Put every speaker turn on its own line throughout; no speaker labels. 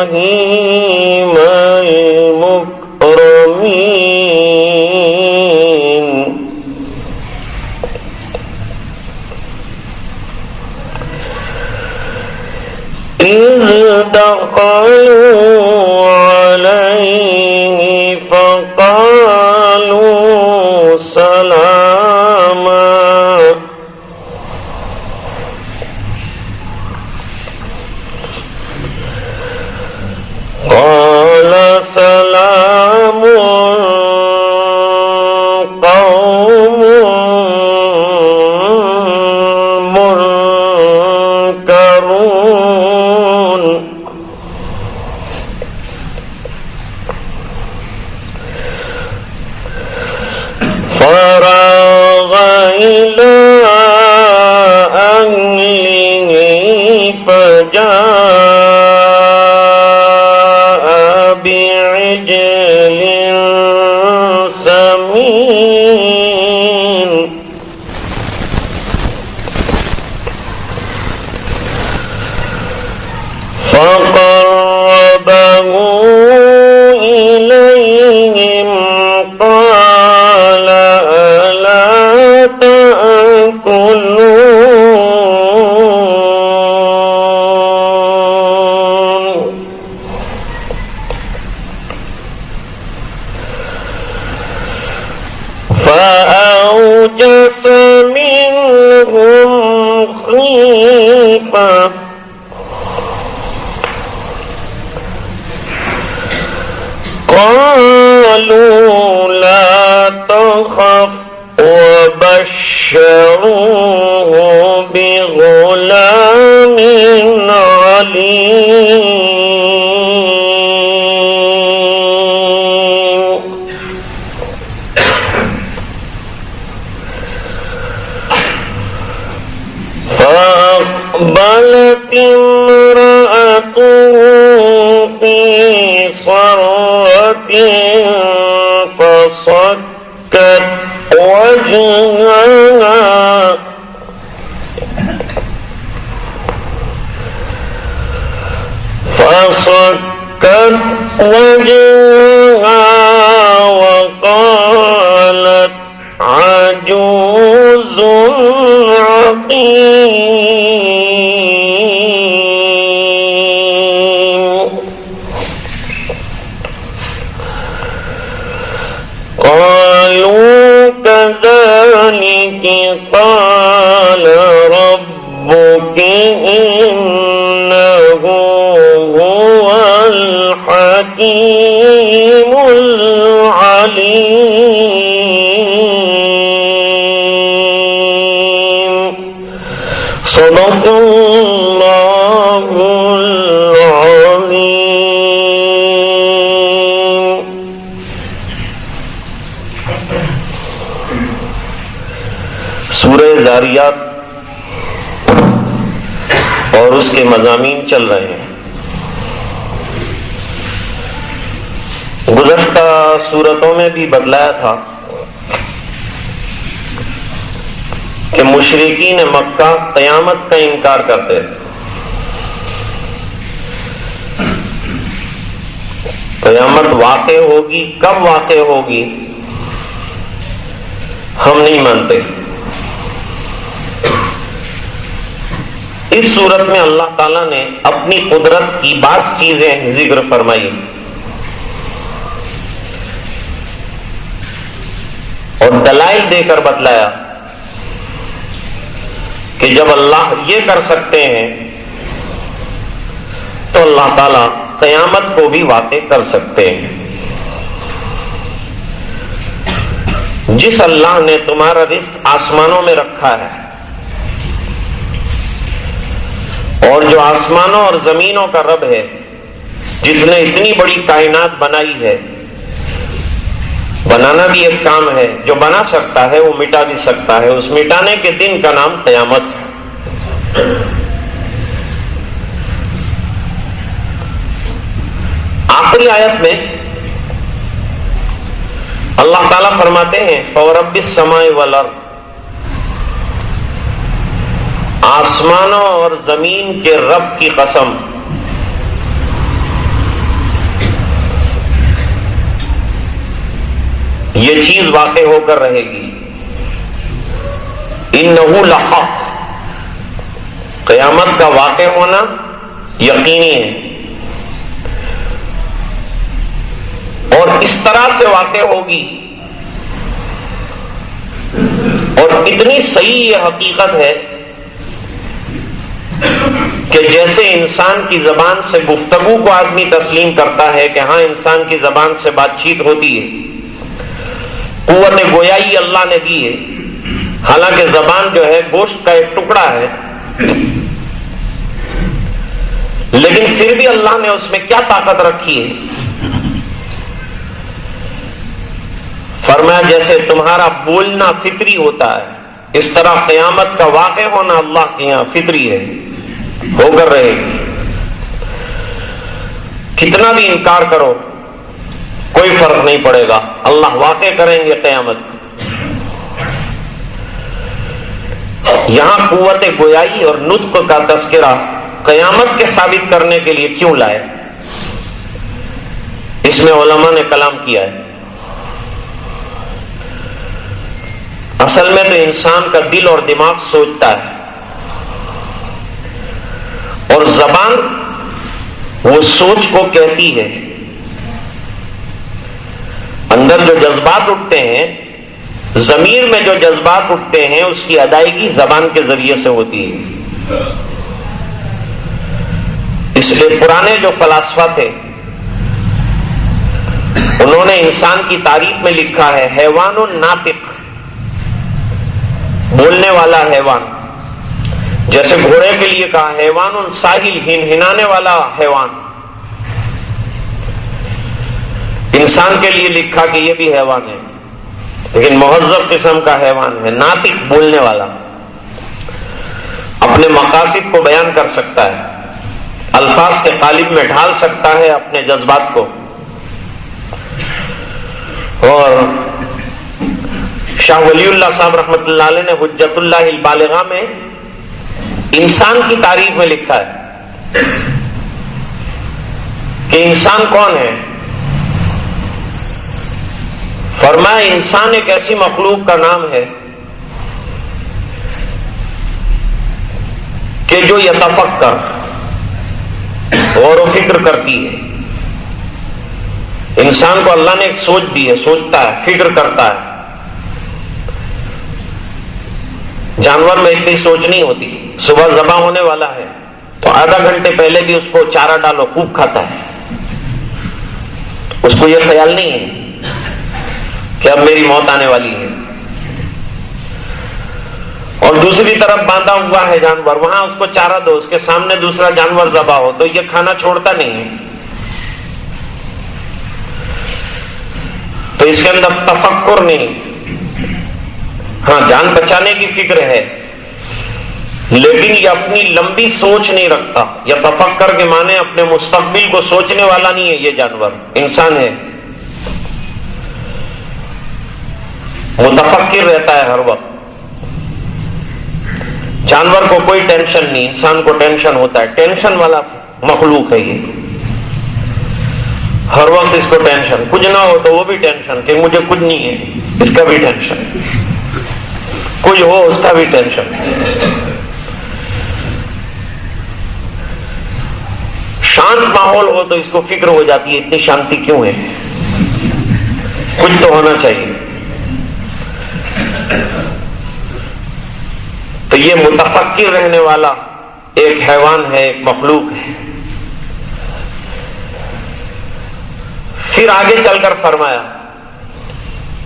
إبراهيم المكرمين إذ دخلوا عليه فقالوا سلاما قال سلام قوم منكرون فراغ إلى أهله فجاء بعجل سمين فقربه إليهم قال ألا تأكلون فأوجس منهم خيفة قالوا لا تخف وبشروه بغلام عليم فأقبلت امرأته في صرة فصكت وجهها وقالت عجوز عقيم قالوا كذلك قال ربك إنه هو الحكيم العليم صدق الله العظيم. سورہ زاریات اور اس کے مضامین چل رہے ہیں. گزشتہ سورتوں میں بھی بتلایا تھا کہ مشرکین مکہ قیامت کا انکار کرتے تھے. قیامت واقع ہوگی، کب واقع ہوگی ہم نہیں مانتے. اس صورت میں اللہ تعالیٰ نے اپنی قدرت کی بعض چیزیں ذکر فرمائی اور دلائل دے کر بتلایا کہ جب اللہ یہ کر سکتے ہیں تو اللہ تعالیٰ قیامت کو بھی واقع کر سکتے ہیں. جس اللہ نے تمہارا رزق آسمانوں میں رکھا ہے اور جو آسمانوں اور زمینوں کا رب ہے، جس نے اتنی بڑی کائنات بنائی ہے، بنانا بھی ایک کام ہے، جو بنا سکتا ہے وہ مٹا بھی سکتا ہے. اس مٹانے کے دن کا نام قیامت ہے. آخری آیت میں اللہ تعالیٰ فرماتے ہیں فَوَرَبِّ السَّمَاءِ وَالْأَرْضِ، آسمانوں اور زمین کے رب کی قسم، یہ چیز واقع ہو کر رہے گی. اِنَّهُ لَحَقٌّ، قیامت کا واقع ہونا یقینی ہے، اور اس طرح سے واقع ہوگی اور اتنی صحیح یہ حقیقت ہے کہ جیسے انسان کی زبان سے گفتگو کو آدمی تسلیم کرتا ہے کہ ہاں انسان کی زبان سے بات چیت ہوتی ہے، قوت گویائی اللہ نے دی ہے، حالانکہ زبان جو ہے گوشت کا ایک ٹکڑا ہے، لیکن پھر بھی اللہ نے اس میں کیا طاقت رکھی ہے. فرمایا جیسے تمہارا بولنا فطری ہوتا ہے، اس طرح قیامت کا واقع ہونا اللہ کے یہاں فطری ہے، ہو کر رہے گی. کتنا بھی انکار کرو کوئی فرق نہیں پڑے گا، اللہ واقع کریں گے قیامت. یہاں قوت گویائی اور نطق کا تذکرہ قیامت کے ثابت کرنے کے لیے کیوں لائے؟ اس میں علماء نے کلام کیا ہے. اصل میں تو انسان کا دل اور دماغ سوچتا ہے اور زبان وہ سوچ کو کہتی ہے. اندر جو جذبات اٹھتے ہیں، ضمیر میں جو جذبات اٹھتے ہیں، اس کی ادائیگی زبان کے ذریعے سے ہوتی ہے. اس لیے پرانے جو فلاسفہ تھے انہوں نے انسان کی تعریف میں لکھا ہے حیوان ناطق، بولنے والا حیوان. جیسے گھوڑے کے لیے کہا حیوان ساحل، ہنہنانے والا حیوان. انسان کے لیے لکھا کہ یہ بھی حیوان ہے لیکن مہذب قسم کا حیوان ہے. ناطق، بولنے والا، اپنے مقاصد کو بیان کر سکتا ہے، الفاظ کے قالب میں ڈھال سکتا ہے اپنے جذبات کو. اور شاہ ولی اللہ صاحب رحمۃ اللہ علیہ نے حجت اللہ البالغہ میں انسان کی تعریف میں لکھا ہے کہ انسان کون ہے. فرمایا انسان ایک ایسی مخلوق کا نام ہے کہ جو یتفکر، غور و فکر کرتی ہے. انسان کو اللہ نے ایک سوچ دی ہے، سوچتا ہے، فکر کرتا ہے. جانور میں اتنی سوچ نہیں ہوتی. صبح ذبح ہونے والا ہے تو آدھا گھنٹے پہلے بھی اس کو چارہ ڈالو، خوب کھاتا ہے. اس کو یہ خیال نہیں ہے کہ اب میری موت آنے والی ہے. اور دوسری طرف باندھا ہوا ہے جانور، وہاں اس کو چارہ دو، اس کے سامنے دوسرا جانور ذبح ہو تو یہ کھانا چھوڑتا نہیں ہے. تو اس کے اندر تفکر نہیں. ہاں جان بچانے کی فکر ہے لیکن یہ اپنی لمبی سوچ نہیں رکھتا. یا تفکر کے معنی اپنے مستقبل کو سوچنے والا نہیں ہے. یہ جانور انسان ہے متفکر رہتا ہے ہر وقت. جانور کو کوئی ٹینشن نہیں، انسان کو ٹینشن ہوتا ہے. ٹینشن والا مخلوق ہے یہ. ہر وقت اس کو ٹینشن، کچھ نہ ہو تو وہ بھی ٹینشن کہ مجھے کچھ نہیں ہے، اس کا بھی ٹینشن. کچھ ہو اس کا بھی ٹینشن. شانت ماحول ہو تو اس کو فکر ہو جاتی ہے اتنی شانتی کیوں ہے، کچھ تو ہونا چاہیے. تو یہ متفکر رہنے والا ایک حیوان ہے، ایک مخلوق ہے. پھر آگے چل کر فرمایا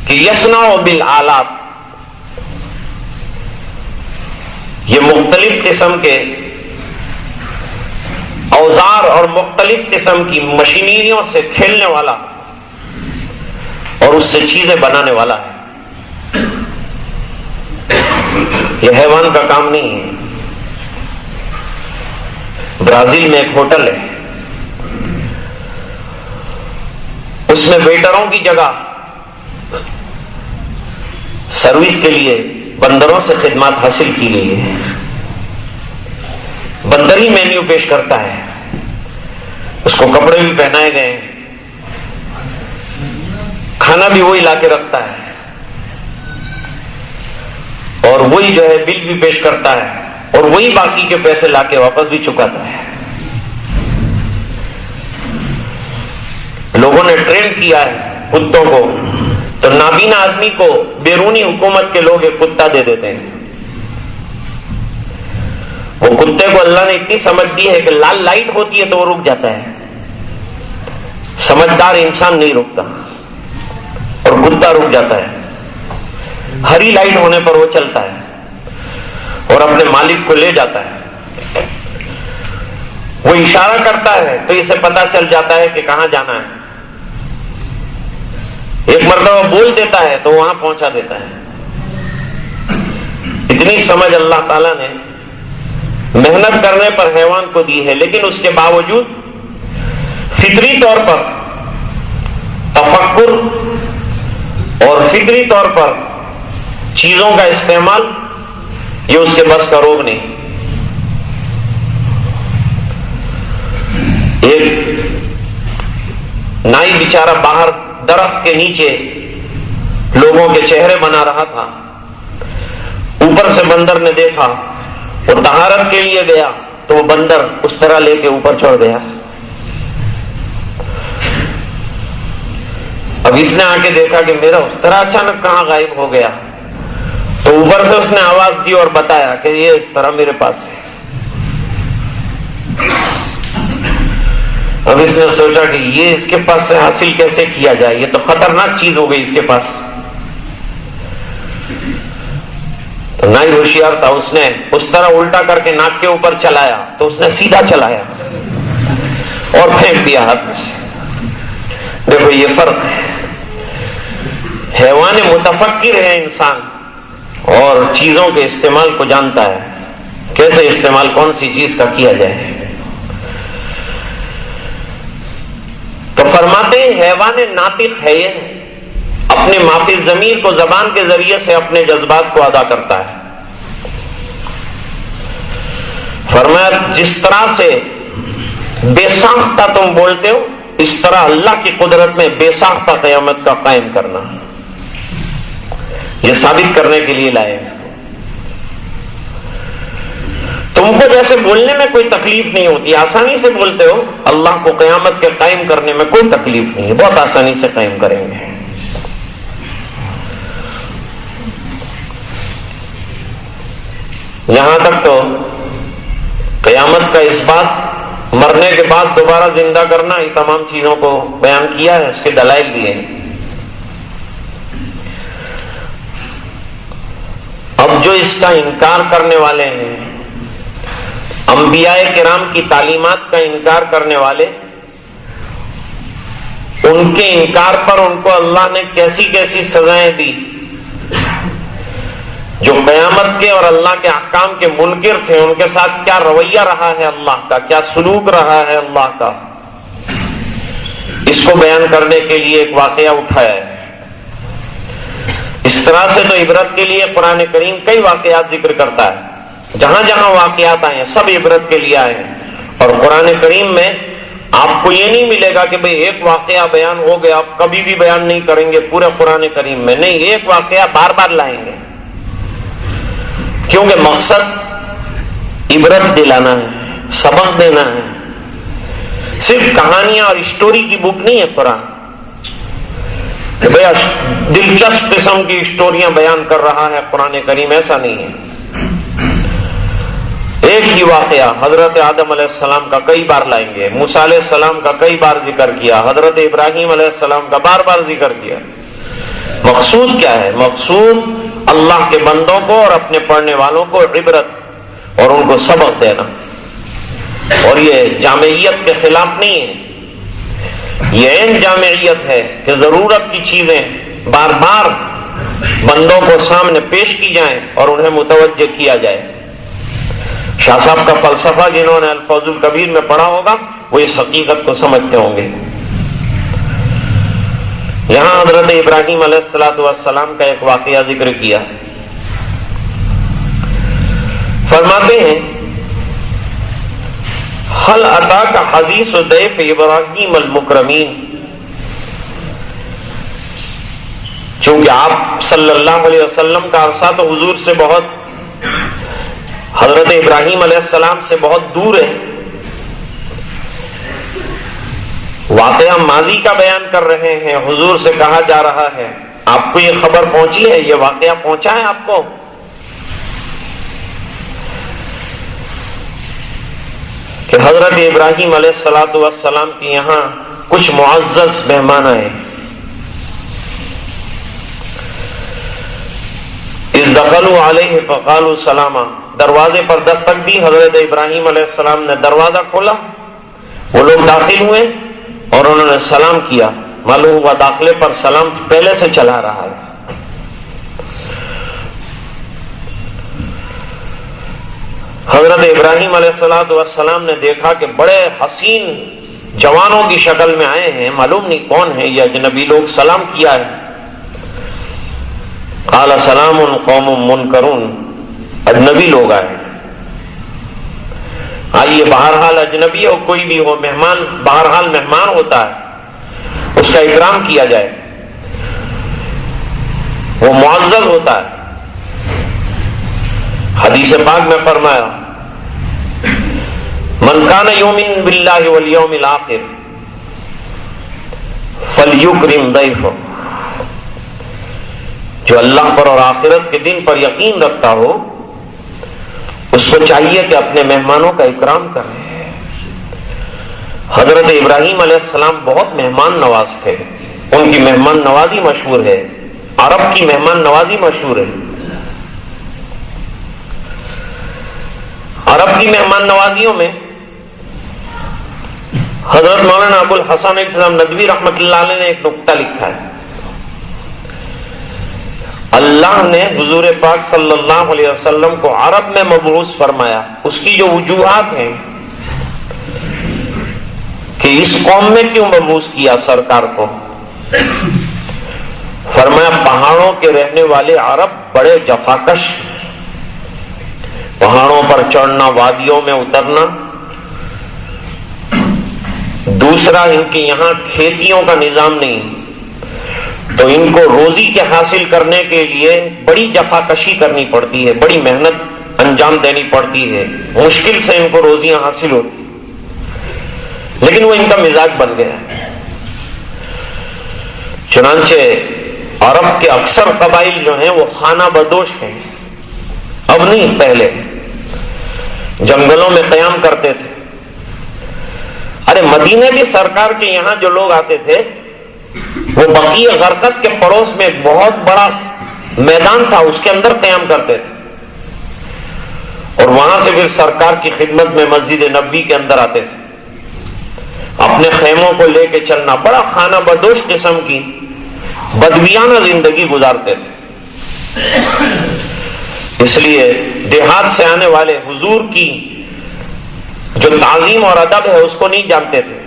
کہ یصنع بالآلات، یہ مختلف قسم کے اوزار اور مختلف قسم کی مشینریوں سے کھیلنے والا اور اس سے چیزیں بنانے والا ہے. یہ حیوان کا کام نہیں ہے. برازیل میں ایک ہوٹل ہے، اس میں ویٹروں کی جگہ سروس کے لیے بندروں سے خدمات حاصل کی گئی ہے. بندر ہی مینیو پیش کرتا ہے، اس کو کپڑے بھی پہنائے گئے ہیں، کھانا بھی وہی لا کے رکھتا ہے، اور وہی جو ہے بل بھی پیش کرتا ہے، اور وہی باقی کے پیسے لا کے واپس بھی چکاتا ہے. لوگوں نے ٹرین کیا ہے کتوں کو، تو نابینا آدمی کو بیرونی حکومت کے لوگ ایک کتا دے دیتے ہیں. وہ کتے کو اللہ نے اتنی سمجھ دی ہے کہ لال لائٹ ہوتی ہے تو وہ رک جاتا ہے. سمجھدار انسان نہیں رکتا اور کتا رک جاتا ہے. ہری لائٹ ہونے پر وہ چلتا ہے اور اپنے مالک کو لے جاتا ہے. وہ اشارہ کرتا ہے تو اسے پتا چل جاتا ہے کہ کہاں جانا ہے. ایک مرتبہ بول دیتا ہے تو وہاں پہنچا دیتا ہے. اتنی سمجھ اللہ تعالیٰ نے محنت کرنے پر حیوان کو دی ہے، لیکن اس کے باوجود فطری طور پر تفکر اور فطری طور پر چیزوں کا استعمال یہ اس کے بس کا روگ نہیں. ایک نائی بیچارہ باہر درخت کے نیچے لوگوں کے چہرے بنا رہا تھا. اوپر سے بندر نے دیکھا، وہ طہارت کے لیے گیا تو وہ بندر اس طرح لے کے اوپر چڑھ گیا. اب اس نے آ کے دیکھا کہ میرا اس طرح اچانک کہاں غائب ہو گیا، تو اوپر سے اس نے آواز دی اور بتایا کہ یہ اس طرح میرے پاس ہے. اب اس نے سوچا کہ یہ اس کے پاس سے حاصل کیسے کیا جائے، یہ تو خطرناک چیز ہو گئی اس کے پاس. تو نائی ہوشیار تھا، اس نے اس طرح الٹا کر کے ناک کے اوپر چلایا تو اس نے سیدھا چلایا اور پھینک دیا ہاتھ میں سے. دیکھو یہ فرق ہے. حیوان متفکر ہے انسان، اور چیزوں کے استعمال کو جانتا ہے، کیسے استعمال کون سی چیز کا کیا جائے. تو فرماتے ہیں حیوان ناطق ہے، یہ اپنے معافی ضمیر کو زبان کے ذریعے سے اپنے جذبات کو ادا کرتا ہے. فرمایا جس طرح سے بے ساختہ تم بولتے ہو، اس طرح اللہ کی قدرت میں بے ساختہ قیامت کا قائم کرنا. یہ ثابت کرنے کے لیے لائے اس کو. تم کو جیسے بولنے میں کوئی تکلیف نہیں ہوتی، آسانی سے بولتے ہو، اللہ کو قیامت کے قائم کرنے میں کوئی تکلیف نہیں ہے، بہت آسانی سے قائم کریں گے. یہاں تک تو قیامت کا اس بات، مرنے کے بعد دوبارہ زندہ کرنا، یہ تمام چیزوں کو بیان کیا ہے، اس کے دلائل دیے. اب جو اس کا انکار کرنے والے ہیں، انبیاء کرام کی تعلیمات کا انکار کرنے والے، ان کے انکار پر ان کو اللہ نے کیسی کیسی سزائیں دی. جو قیامت کے اور اللہ کے احکام کے منکر تھے، ان کے ساتھ کیا رویہ رہا ہے اللہ کا، کیا سلوک رہا ہے اللہ کا، اس کو بیان کرنے کے لیے ایک واقعہ اٹھایا ہے۔ اس طرح سے تو عبرت کے لیے قرآن کریم کئی واقعات ذکر کرتا ہے، جہاں جہاں واقعات آئے ہیں سب عبرت کے لیے آئے ہیں۔ اور قرآن کریم میں آپ کو یہ نہیں ملے گا کہ بھئی ایک واقعہ بیان ہو گیا آپ کبھی بھی بیان نہیں کریں گے پورے قرآن کریم میں، نہیں، ایک واقعہ بار بار لائیں گے، کیونکہ مقصد عبرت دلانا ہے، سبق دینا ہے۔ صرف کہانیاں اور اسٹوری کی بک نہیں ہے قرآن، دلچسپ قسم کی اسٹوریاں بیان کر رہا ہے قرآن کریم، ایسا نہیں ہے۔ ایک ہی واقعہ حضرت آدم علیہ السلام کا کئی بار لائیں گے، موسیٰ علیہ السلام کا کئی بار ذکر کیا، حضرت ابراہیم علیہ السلام کا بار بار ذکر کیا۔ مقصود کیا ہے؟ مقصود اللہ کے بندوں کو اور اپنے پڑھنے والوں کو عبرت اور ان کو سبق دینا۔ اور یہ جامعیت کے خلاف نہیں ہے، یہ عین جامعیت ہے کہ ضرورت کی چیزیں بار بار بندوں کو سامنے پیش کی جائیں اور انہیں متوجہ کیا جائے۔ شاہ صاحب کا فلسفہ جنہوں نے الفوز الکبیر میں پڑھا ہوگا وہ اس حقیقت کو سمجھتے ہوں گے۔ یہاں حضرت ابراہیم علیہ السلام کا ایک واقعہ ذکر کیا، فرماتے ہیں حل اتاک حدیث ضیف ابراہیم المکرمین۔ چونکہ آپ صلی اللہ علیہ وسلم کا عرصہ تو حضور سے بہت، حضرت ابراہیم علیہ السلام سے بہت دور ہے، واقعہ ماضی کا بیان کر رہے ہیں، حضور سے کہا جا رہا ہے آپ کو یہ خبر پہنچی ہے، یہ واقعہ پہنچا ہے آپ کو؟ کہ حضرت ابراہیم علیہ السلام کے یہاں کچھ معزز مہمان آئے۔ اذ دخلوا علیہ فقالوا سلاما، دروازے پر دستک دی، حضرت ابراہیم علیہ السلام نے دروازہ کھولا، وہ لوگ داخل ہوئے اور انہوں نے سلام کیا۔ معلوم ہوا داخلے پر سلام پہلے سے چلا رہا ہے۔ حضرت ابراہیم علیہ السلام نے دیکھا کہ بڑے حسین جوانوں کی شکل میں آئے ہیں، معلوم نہیں کون ہے یہ اجنبی لوگ، سلام کیا ہے۔ قال سلام قوم منکرون، اجنبی لوگ آئے۔ آئیے، بہرحال اجنبی ہو کوئی بھی ہو، مہمان بہرحال مہمان ہوتا ہے، اس کا اکرام کیا جائے، وہ معزز ہوتا ہے۔ حدیث پاک میں فرمایا من کان یؤمن باللہ والیوم الآخر فلیکرم ضیفہ، جو اللہ پر اور آخرت کے دن پر یقین رکھتا ہو اس کو چاہیے کہ اپنے مہمانوں کا اکرام کرے۔ حضرت ابراہیم علیہ السلام بہت مہمان نواز تھے، ان کی مہمان نوازی مشہور ہے، عرب کی مہمان نوازی مشہور ہے۔ عرب کی مہمان نوازیوں میں حضرت مولانا ابو الحسن السلام ندوی رحمۃ اللہ علیہ نے ایک نقطہ لکھا ہے، اللہ نے حضور پاک صلی اللہ علیہ وسلم کو عرب میں مبعوث فرمایا، اس کی جو وجوہات ہیں کہ اس قوم میں کیوں مبعوث کیا سرکار کو، فرمایا پہاڑوں کے رہنے والے عرب بڑے جفاکش، پہاڑوں پر چڑھنا، وادیوں میں اترنا، دوسرا ان کے یہاں کھیتیوں کا نظام نہیں، تو ان کو روزی کے حاصل کرنے کے لیے بڑی جفاکشی کرنی پڑتی ہے، بڑی محنت انجام دینی پڑتی ہے، مشکل سے ان کو روزیاں حاصل ہوتی، لیکن وہ ان کا مزاج بن گیا۔ چنانچہ عرب کے اکثر قبائل جو ہیں وہ خانہ بدوش ہیں، اب نہیں، پہلے جنگلوں میں قیام کرتے تھے۔ ارے مدینے بھی سرکار کے یہاں جو لوگ آتے تھے وہ بقیع غرقد کے پڑوس میں ایک بہت بڑا میدان تھا، اس کے اندر قیام کرتے تھے، اور وہاں سے پھر سرکار کی خدمت میں مسجد نبوی کے اندر آتے تھے، اپنے خیموں کو لے کے چلنا، بڑا خانہ بدوش قسم کی بدویانہ زندگی گزارتے تھے۔ اس لیے دیہات سے آنے والے حضور کی جو تعظیم اور ادب ہے اس کو نہیں جانتے تھے.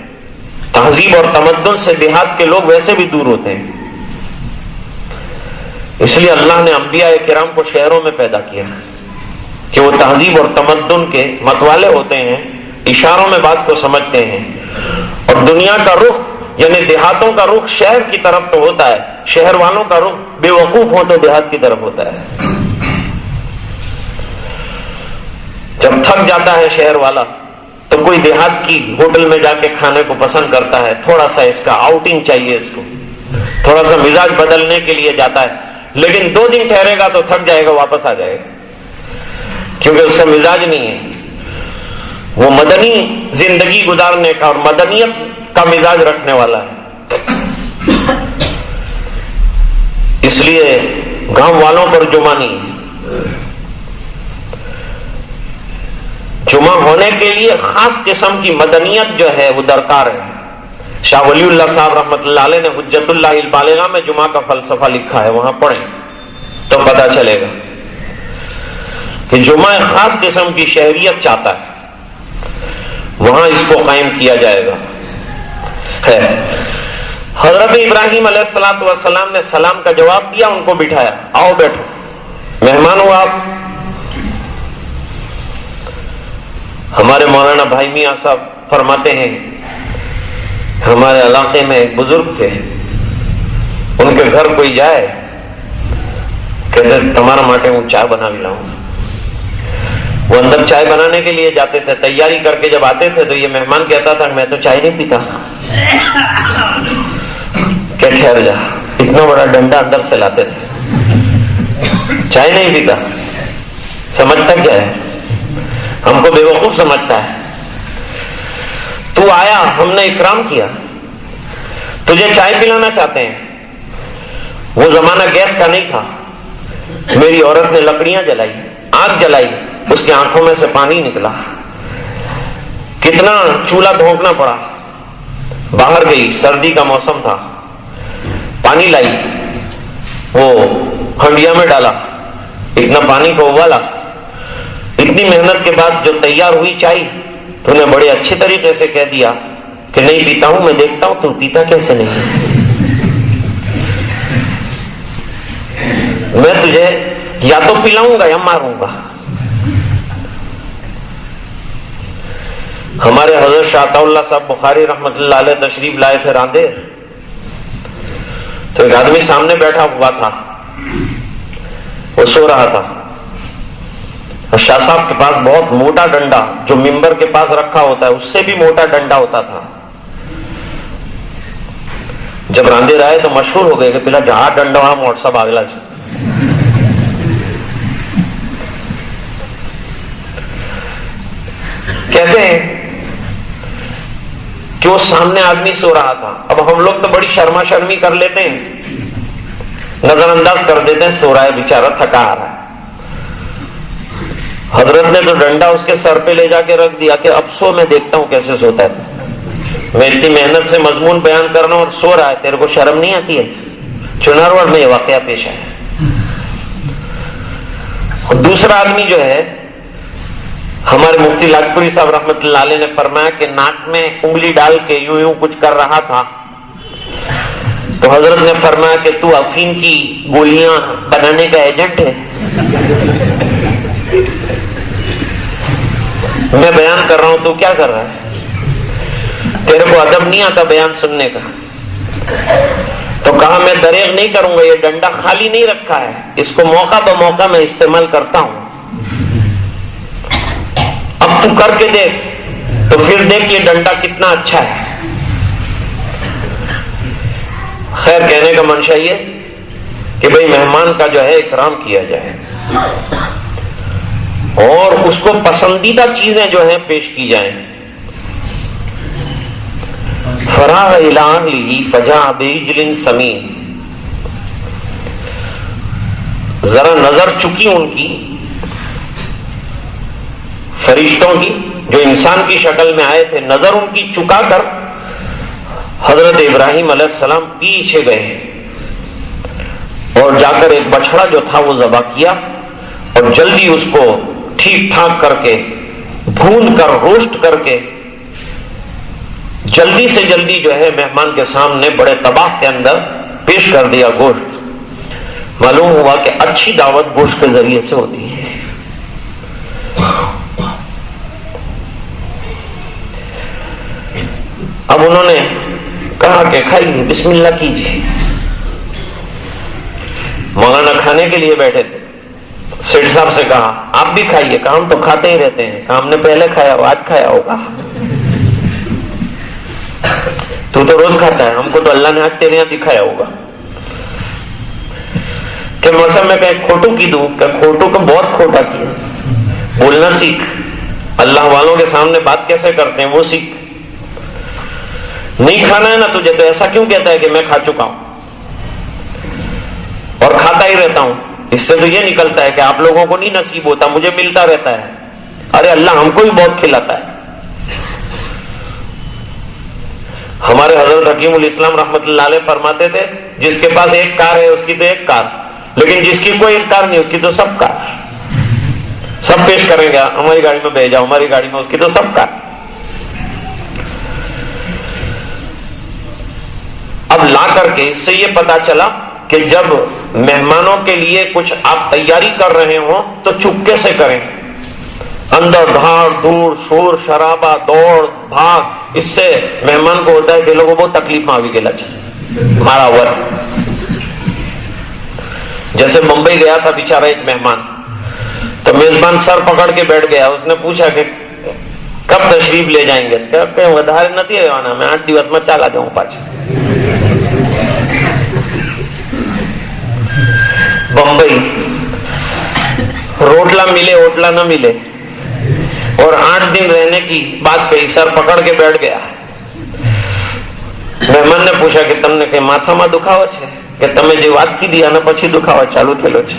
تہذیب اور تمدن سے دیہات کے لوگ ویسے بھی دور ہوتے ہیں. اس لیے اللہ نے انبیاء کرام کو شہروں میں پیدا کیا کہ وہ تہذیب اور تمدن کے متوالے ہوتے ہیں، اشاروں میں بات کو سمجھتے ہیں. اور دنیا کا رخ یعنی دیہاتوں کا رخ شہر کی طرف تو ہوتا ہے، شہر والوں کا رخ بے وقوف ہو تو دیہات کی طرف ہوتا ہے. جب تھک جاتا ہے شہر والا تو کوئی دیہات کی ہوٹل میں جا کے کھانے کو پسند کرتا ہے، تھوڑا سا اس کا آؤٹنگ چاہیے، اس کو تھوڑا سا مزاج بدلنے کے لیے جاتا ہے. لیکن 2 دن ٹھہرے گا تو تھک جائے گا، واپس آ جائے گا، کیونکہ اس کا مزاج نہیں ہے. وہ مدنی زندگی گزارنے کا اور مدنیت کا مزاج رکھنے والا ہے. اس لیے گاؤں والوں پر جمعہ نہیں ہے. جمعہ ہونے کے لیے خاص قسم کی مدنیت جو ہے وہ درکار ہے. شاہ ولی اللہ صاحب رحمۃ اللہ علیہ نے حجت اللہ البالغہ میں جمعہ کا فلسفہ لکھا ہے، وہاں پڑھیں تو پتہ چلے گا کہ جمعہ ایک خاص قسم کی شہریت چاہتا ہے، وہاں اس کو قائم کیا جائے گا. حضرت ابراہیم علیہ الصلوۃ والسلام نے سلام کا جواب دیا، ان کو بٹھایا، آؤ بیٹھو، مہمان ہو آپ. ہمارے مولانا بھائی میاں صاحب فرماتے ہیں ہمارے علاقے میں ایک بزرگ تھے، ان کے گھر کوئی جائے کہتے تمہارا ماٹے ہوں چائے بنا بھی لاؤں. وہ اندر چائے بنانے کے لیے جاتے تھے، تیاری کر کے جب آتے تھے تو یہ مہمان کہتا تھا میں تو چائے نہیں پیتا. کہ ٹھہر جا، اتنا بڑا ڈنڈا اندر سے لاتے تھے، چائے نہیں پیتا. سمجھتا کیا ہے؟ ہم کو بے وقوف سمجھتا ہے. تو آیا، ہم نے اکرام کیا، تجھے چائے پلانا چاہتے ہیں. وہ زمانہ گیس کا نہیں تھا. میری عورت نے لکڑیاں جلائی، آگ جلائی، اس کی آنکھوں میں سے پانی نکلا، کتنا چولہا دھونکنا پڑا. باہر گئی، سردی کا موسم تھا، پانی لائی، وہ ہنڈیا میں ڈالا، اتنا پانی کو ابالا. اتنی محنت کے بعد جو تیار ہوئی چائے تو نے بڑے اچھے طریقے سے کہہ دیا کہ نہیں پیتا ہوں، میں دیکھتا ہوں تو پیتا کیسے نہیں. میں تجھے یا تو پلاؤں گا یا ماروں گا. ہمارے حضرت شاہ عطا اللہ صاحب بخاری رحمۃ اللہ علیہ تشریف لائے تھے راندیر، تو ایک آدمی سامنے بیٹھا ہوا تھا، وہ سو رہا تھا. شاہ صاحب کے پاس بہت موٹا ڈنڈا جو ممبر کے پاس رکھا ہوتا ہے اس سے بھی موٹا ڈنڈا ہوتا تھا. جب راندیر آئے تو مشہور ہو گئے کہ پہلا جہاں ڈنڈا وہاں موٹ سب آگلا. کہتے ہیں کہ وہ سامنے آدمی سو رہا تھا. اب ہم لوگ تو بڑی شرما شرمی کر لیتے ہیں، نظر انداز کر دیتے ہیں، سو رہا ہے بیچارہ، تھکا آ رہا ہے. حضرت نے تو ڈنڈا اس کے سر پہ لے جا کے رکھ دیا کہ اب سو، میں دیکھتا ہوں کیسے سوتا ہے. میں اتنی محنت سے مضمون بیان کرنا اور سو رہا ہے، تیرے کو شرم نہیں آتی ہے؟ چنارواڑ میں یہ واقعہ پیش آیا. دوسرا آدمی جو ہے، ہمارے مفتی لاجپوری صاحب رحمۃ اللہ علیہ نے فرمایا کہ ناک میں انگلی ڈال کے یوں یوں کچھ کر رہا تھا، تو حضرت نے فرمایا کہ تو افیم کی گولیاں بنانے کا ایجنٹ ہے. میں بیان کر رہا ہوں تو کیا کر رہا ہے؟ تیرے کو ادب نہیں آتا بیان سننے کا؟ تو کہا میں دریغ نہیں کروں گا، یہ ڈنڈا خالی نہیں رکھا ہے، اس کو موقع بموقع میں استعمال کرتا ہوں. اب تو کر کے دیکھ، تو پھر دیکھ یہ ڈنڈا کتنا اچھا ہے. خیر، کہنے کا منشا یہ کہ بھئی مہمان کا جو ہے اکرام کیا جائے اور اس کو پسندیدہ چیزیں جو ہیں پیش کی جائیں. فراغ الی اہلہ فجاء بعجل سمین. ذرا نظر چکی ان کی فرشتوں کی جو انسان کی شکل میں آئے تھے، نظر ان کی چکا کر حضرت ابراہیم علیہ السلام پیچھے گئے اور جا کر ایک بچڑا جو تھا وہ ذبح کیا اور جلدی اس کو ٹھیک ٹھاک کر کے بھون کر روسٹ کر کے جلدی سے جلدی جو ہے مہمان کے سامنے بڑے طباخ کے اندر پیش کر دیا گوشت. معلوم ہوا کہ اچھی دعوت گوشت کے ذریعے سے ہوتی ہے. اب انہوں نے کہا کہ کھائیے، بسم اللہ کیجیے. مولانا کھانے کے لیے بیٹھے تھے. سیٹھ صاحب سے کہا آپ بھی کھائیے. کہا ہم تو کھاتے ہی رہتے ہیں. کہا ہم نے پہلے کھایا ہو، آج کھایا ہوگا. تو روز کھاتا ہے، ہم کو تو اللہ نے آج تیرے یہاں دکھایا ہوگا. کہ موسم میں کہیں کھوٹو کی دوں، کہ کھوٹو کو بہت کھوٹا کیا. بولنا سیکھ. اللہ والوں کے سامنے بات کیسے کرتے ہیں وہ سیکھ. نہیں کھانا ہے نا تجھے تو ایسا کیوں کہتا ہے کہ میں کھا چکا ہوں اور کھاتا ہی رہتا ہوں. اس سے تو یہ نکلتا ہے کہ آپ لوگوں کو نہیں نصیب ہوتا، مجھے ملتا رہتا ہے. ارے اللہ ہم کو بھی بہت کھلاتا ہے. ہمارے حضرت حکیم الاسلام رحمت اللہ علیہ فرماتے تھے جس کے پاس ایک کار ہے اس کی تو ایک کار، لیکن جس کی کوئی ایک کار نہیں اس کی تو سب کار. سب پیش کریں گے ہماری گاڑی میں بھیجا، ہماری گاڑی میں، اس کی تو سب کار. اب لا کر کے اس سے یہ پتا چلا کہ جب مہمانوں کے لیے کچھ آپ تیاری کر رہے ہوں تو چپکے سے کریں. اندر دھاڑ دھوڑ شور شرابہ دوڑ بھاگ، اس سے مہمان کو ہوتا ہے کہ لوگوں کو تکلیف میں آگے گلا چاہیے مارا ہوا تھا. جیسے ممبئی گیا تھا بیچارہ ایک مہمان، تو میزبان سر پکڑ کے بیٹھ گیا. اس نے پوچھا کہ کب تشریف لے جائیں گے؟ کہ ودھارے نہیں رہنا، میں 8 દિવસ میں چلا جاؤں پاچھا. بمبئی روٹلا ملے ہوٹلا نہ ملے اور 8 دن رہنے کی بات کہی، سر پکڑ کے بیٹھ گیا. મહેમાન ને પૂછ્યા કે તમને કઈ માથામાં દુખાવો છે? કે તમે જે વાત કીધી આના પછી દુખાવો ચાલુ થયેલો છે.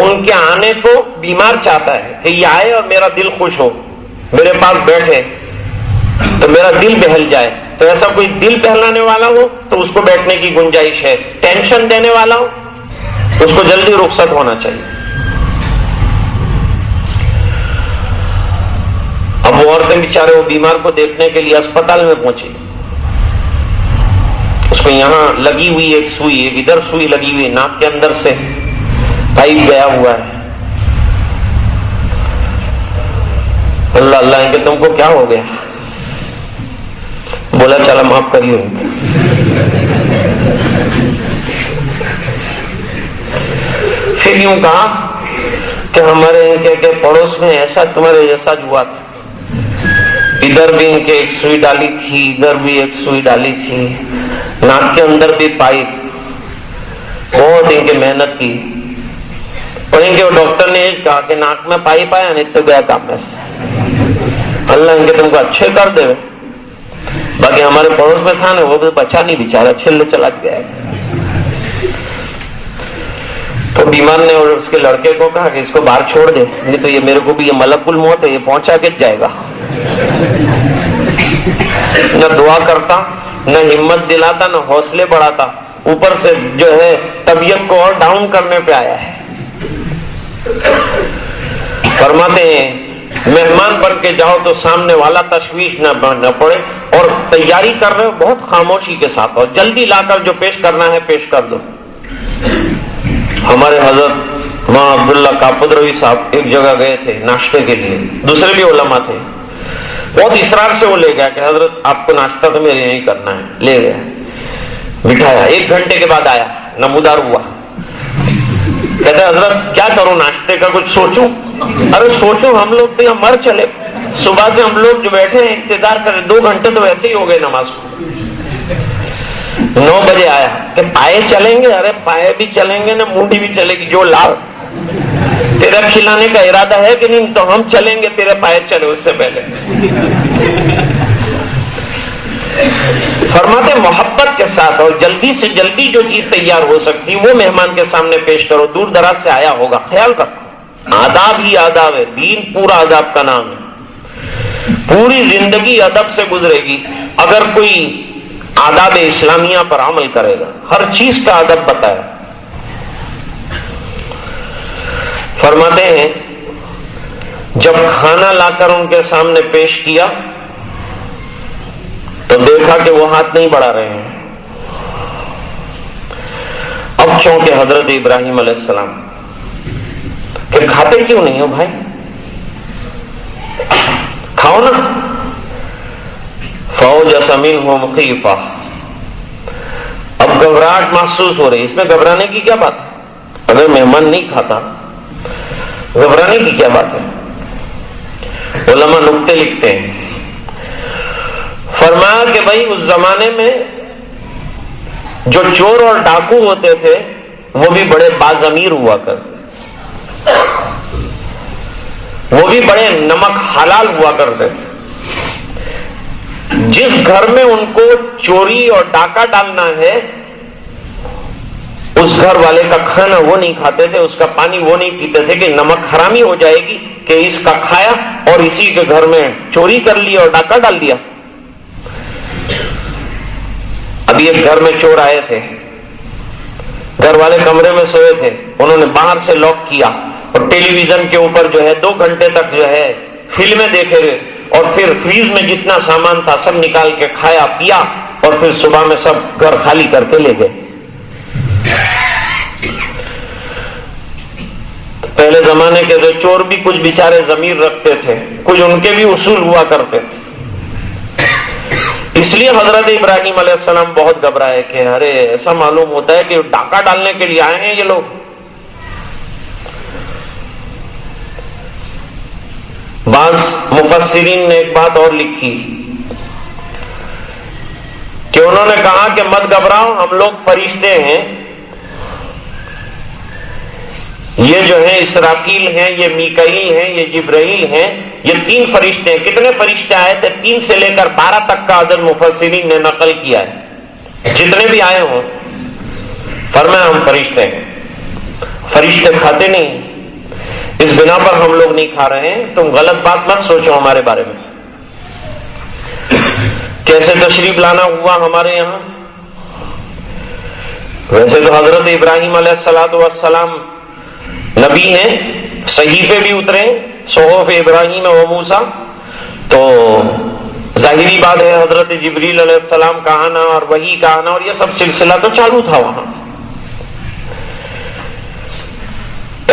ان کے آنے کو بیمار چاہتا ہے کہ یہ آئے اور میرا دل خوش ہو، میرے پاس بیٹھے تو میرا دل بہل جائے. تو ایسا کوئی دل بہلانے والا ہو تو اس کو بیٹھنے کی گنجائش ہے. ٹینشن دینے والا ہو اس کو جلدی رخصت ہونا چاہیے. اب وہ عورتیں بیچارے وہ بیمار کو دیکھنے کے لیے اسپتال میں پہنچی. اس کو یہاں لگی ہوئی ایک سوئی، ایک ادھر سوئی لگی ہوئی، ناک کے اندر سے پائپ گیا ہوا ہے. اللہ اللہ کہ تم کو کیا ہو گیا؟ بولا چلا معاف کریے. پھر یوں کہا کہ ہمارے کہ پڑوس میں ایسا تمہارے جیسا ہوا تھا، ادھر بھی ان کے ایک سوئی ڈالی تھی، ادھر بھی ایک سوئی ڈالی تھی، ناک کے اندر بھی پائپ. بہت ان کی محنت کی اور ان کے ڈاکٹر نے کہا کہ ناک میں پائپ آیا نہیں تو گیا کام میں سے. اللہ ان کے تم کو اچھے کر دے. باقی ہمارے پڑوس میں تھا نا، وہ بھی بچا نہیں بیچارہ، چھلے چلا گیا. تو بیمار نے اور اس کے لڑکے کو کہا کہ اس کو باہر چھوڑ دے، نہیں تو یہ میرے کو بھی یہ ملک الموت ہے، یہ پہنچا کے جائے گا. نہ دعا کرتا، نہ ہمت دلاتا، نہ حوصلے بڑھاتا، اوپر سے جو ہے طبیعت کو اور ڈاؤن کرنے پہ آیا ہے. فرماتے ہیں مہمان بن کے جاؤ تو سامنے والا تشویش نہ پڑے، اور تیاری کر رہے ہو بہت خاموشی کے ساتھ، اور جلدی لا کر جو پیش کرنا ہے پیش کر دو. ہمارے حضرت ماں عبداللہ کاپدروی صاحب ایک جگہ گئے تھے ناشتے کے لیے، دوسرے بھی علماء تھے. بہت اصرار سے وہ لے گیا کہ حضرت آپ کو ناشتہ تو میرے یہیں کرنا ہے. لے گیا، بٹھایا. 1 گھنٹے کے بعد آیا، نمودار ہوا. کہتے حضرت کیا کروں، ناشتے کا کچھ سوچوں؟ ارے سوچو، ہم لوگ تو یہاں مر چلے. صبح سے ہم لوگ جو بیٹھے ہیں انتظار کریں، 2 گھنٹے تو ویسے ہی ہو گئے نماز کو. 9 بجے آیا کہ پائے چلیں گے. ارے پائے بھی چلیں گے نا، مونڈی بھی چلے گی، جو لال تیرا کھلانے کا ارادہ ہے کہ نہیں، تو ہم چلیں گے، تیرے پائے چلے اس سے پہلے. فرماتے محبت کے ساتھ اور جلدی سے جلدی جو چیز تیار ہو سکتی وہ مہمان کے سامنے پیش کرو. دور دراز سے آیا ہوگا، خیال رکھو. آداب ہی آداب ہے، دین پورا آداب کا نام ہے. پوری زندگی ادب سے گزرے گی اگر کوئی آداب اسلامیہ پر عمل کرے گا. ہر چیز کا ادب بتایا. فرماتے ہیں جب کھانا لا کر ان کے سامنے پیش کیا تو دیکھا کہ وہ ہاتھ نہیں بڑھا رہے ہیں. اب چونکے حضرت ابراہیم علیہ السلام کہ کھاتے کیوں نہیں ہو بھائی، کھاؤ نا. فوجس منہم خیفہ، اب گھبراہٹ محسوس ہو رہی. اس میں گھبرانے کی کیا بات ہے؟ اگر مہمان نہیں کھاتا گھبرانے کی کیا بات ہے؟ علماء نکتے لکھتے ہیں. فرمایا کہ بھائی اس زمانے میں جو چور اور ڈاکو ہوتے تھے وہ بھی بڑے باضمیر ہوا کرتے، وہ بھی بڑے نمک حلال ہوا کرتے تھے. جس گھر میں ان کو چوری اور ڈاکہ ڈالنا ہے اس گھر والے کا کھانا وہ نہیں کھاتے تھے، اس کا پانی وہ نہیں پیتے تھے کہ نمک حرامی ہو جائے گی کہ اس کا کھایا اور اسی کے گھر میں چوری کر لی اور ڈاکہ ڈال دیا. ابھی ایک گھر میں چور آئے تھے، گھر والے کمرے میں سوئے تھے، انہوں نے باہر سے لاک کیا اور ٹیلی ویژن کے اوپر جو ہے 2 گھنٹے تک جو ہے فلمیں دیکھے گئے، اور پھر فریج میں جتنا سامان تھا سب نکال کے کھایا پیا، اور پھر صبح میں سب گھر خالی کر کے لے گئے. پہلے زمانے کے جو چور بھی کچھ بیچارے ضمیر رکھتے تھے، کچھ ان کے بھی اصول ہوا کرتے تھے. اس لیے حضرت ابراہیم علیہ السلام بہت گھبرائے کہ ارے ایسا معلوم ہوتا ہے کہ ڈاکہ ڈالنے کے لیے آئے ہیں یہ لوگ. بعض مفسرین نے ایک بات اور لکھی کہ انہوں نے کہا کہ مت گھبراؤ، ہم لوگ فرشتے ہیں، یہ جو ہیں اسرافیل ہیں، یہ میکائیل ہیں، یہ جبرائیل ہیں، یہ 3 فرشتے ہیں. کتنے فرشتے آئے تھے؟ 3 سے لے کر 12 تک کا عدد مفسرین نے نقل کیا ہے. جتنے بھی آئے ہوں فرمایا ہم فرشتے ہیں. فرشتے کھاتے نہیں، اس بنا پر ہم لوگ نہیں کھا رہے ہیں، تم غلط بات مت سوچو ہمارے بارے میں۔ کیسے تشریف لانا ہوا ہمارے یہاں؟ ویسے تو حضرت ابراہیم علیہ السلام نبی ہیں، صحیفے بھی اترے صحف ابراہیم و موسیٰ، تو ظاہری بات ہے حضرت جبریل علیہ السلام کا آنا اور وحی کا آنا اور یہ سب سلسلہ تو چالو تھا وہاں،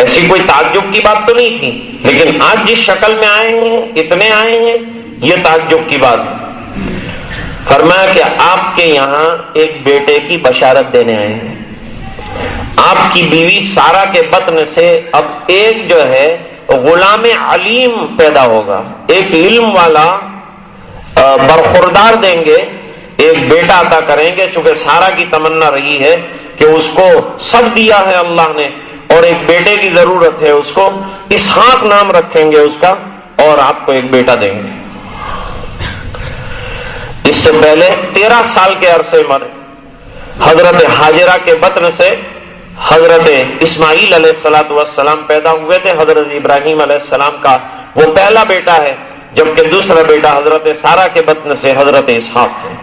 ایسی کوئی تعجب کی بات تو نہیں تھی، لیکن آج جس شکل میں آئے ہیں، اتنے آئے ہیں، یہ تعجب کی بات ہے۔ فرمایا کہ آپ کے یہاں ایک بیٹے کی بشارت دینے آئے ہیں، آپ کی بیوی سارا کے بطن سے اب ایک جو ہے غلام علیم پیدا ہوگا، ایک علم والا برخوردار دیں گے، ایک بیٹا عطا کریں گے، چونکہ سارا کی تمنا رہی ہے کہ اس کو سب دیا ہے اللہ نے اور ایک بیٹے کی ضرورت ہے، اس کو اسحاق نام رکھیں گے اس کا، اور آپ کو ایک بیٹا دیں گے۔ اس سے پہلے 13 سال کے عرصے میں حضرت ہاجرہ کے بطن سے حضرت اسماعیل علیہ السلام پیدا ہوئے تھے، حضرت ابراہیم علیہ السلام کا وہ پہلا بیٹا ہے، جبکہ دوسرا بیٹا حضرت سارا کے بطن سے حضرت اسحاق ہے۔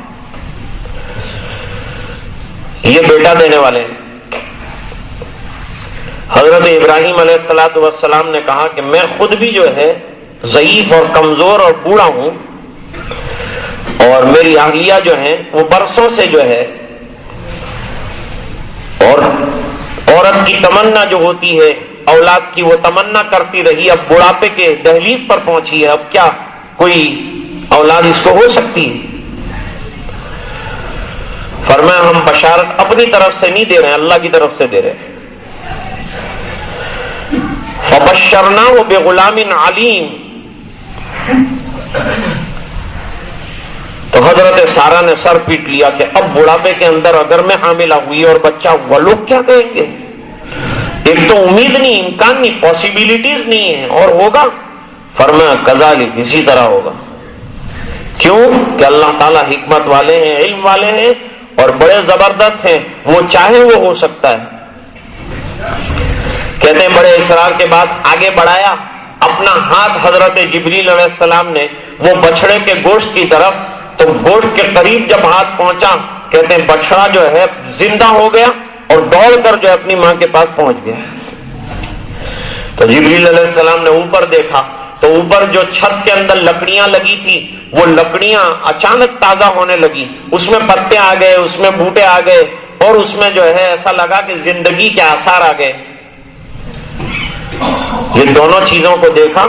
یہ بیٹا دینے والے ہیں۔ حضرت ابراہیم علیہ السلام نے کہا کہ میں خود بھی جو ہے ضعیف اور کمزور اور بوڑھا ہوں، اور میری اہلیہ جو ہیں وہ برسوں سے جو ہے، اور عورت کی تمنا جو ہوتی ہے اولاد کی، وہ تمنا کرتی رہی، اب بڑھاپے کے دہلیز پر پہنچی ہے، اب کیا کوئی اولاد اس کو ہو سکتی ہے؟ فرمایا ہم بشارت اپنی طرف سے نہیں دے رہے ہیں، اللہ کی طرف سے دے رہے ہیں۔ فبشرناہ بغلام علیم، تو حضرت سارا نے سر پیٹ لیا کہ اب بڑھاپے کے اندر اگر میں حاملہ ہوئی اور بچہ ہوا، لوگ کیا کہیں گے؟ ایک تو امید نہیں، امکان نہیں، پاسبلٹیز نہیں ہے، اور ہوگا؟ فرمایا کذالک، اسی طرح ہوگا۔ کیوں کہ اللہ تعالیٰ حکمت والے ہیں، علم والے ہیں اور بڑے زبردست ہیں، وہ چاہے وہ ہو سکتا ہے۔ کہتے ہیں بڑے اصرار کے بعد آگے بڑھایا اپنا ہاتھ حضرت جبریل علیہ السلام نے وہ بچڑے کے گوشت کی طرف، تو گوشت کے قریب جب ہاتھ پہنچا، کہتے ہیں بچڑا جو ہے زندہ ہو گیا اور دوڑ کر جو ہے اپنی ماں کے پاس پہنچ گیا۔ تو جبریل علیہ السلام نے اوپر دیکھا تو اوپر جو چھت کے اندر لکڑیاں لگی تھی، وہ لکڑیاں اچانک تازہ ہونے لگی، اس میں پتے آ گئے، اس میں بوٹے آ گئے، اور اس میں جو ہے ایسا لگا کہ زندگی کے آثار آ گئے۔ یہ دونوں چیزوں کو دیکھا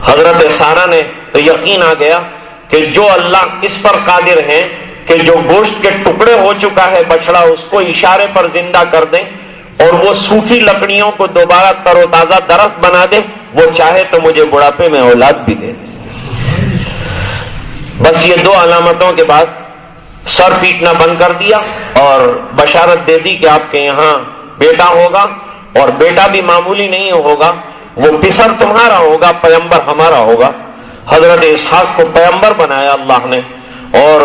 حضرت سارا نے، تو یقین آ گیا کہ جو اللہ اس پر قادر ہیں کہ جو گوشت کے ٹکڑے ہو چکا ہے بچڑا، اس کو اشارے پر زندہ کر دیں اور وہ سوکھی لکڑیوں کو دوبارہ تر و تازہ درخت بنا دے، وہ چاہے تو مجھے بڑھاپے میں اولاد بھی دے۔ بس یہ دو علامتوں کے بعد سر پیٹنا بند کر دیا اور بشارت دے دی کہ آپ کے یہاں بیٹا ہوگا، اور بیٹا بھی معمولی نہیں ہوگا، وہ پسر تمہارا ہوگا، پیغمبر ہمارا ہوگا۔ حضرت اسحاق کو پیغمبر بنایا اللہ نے اور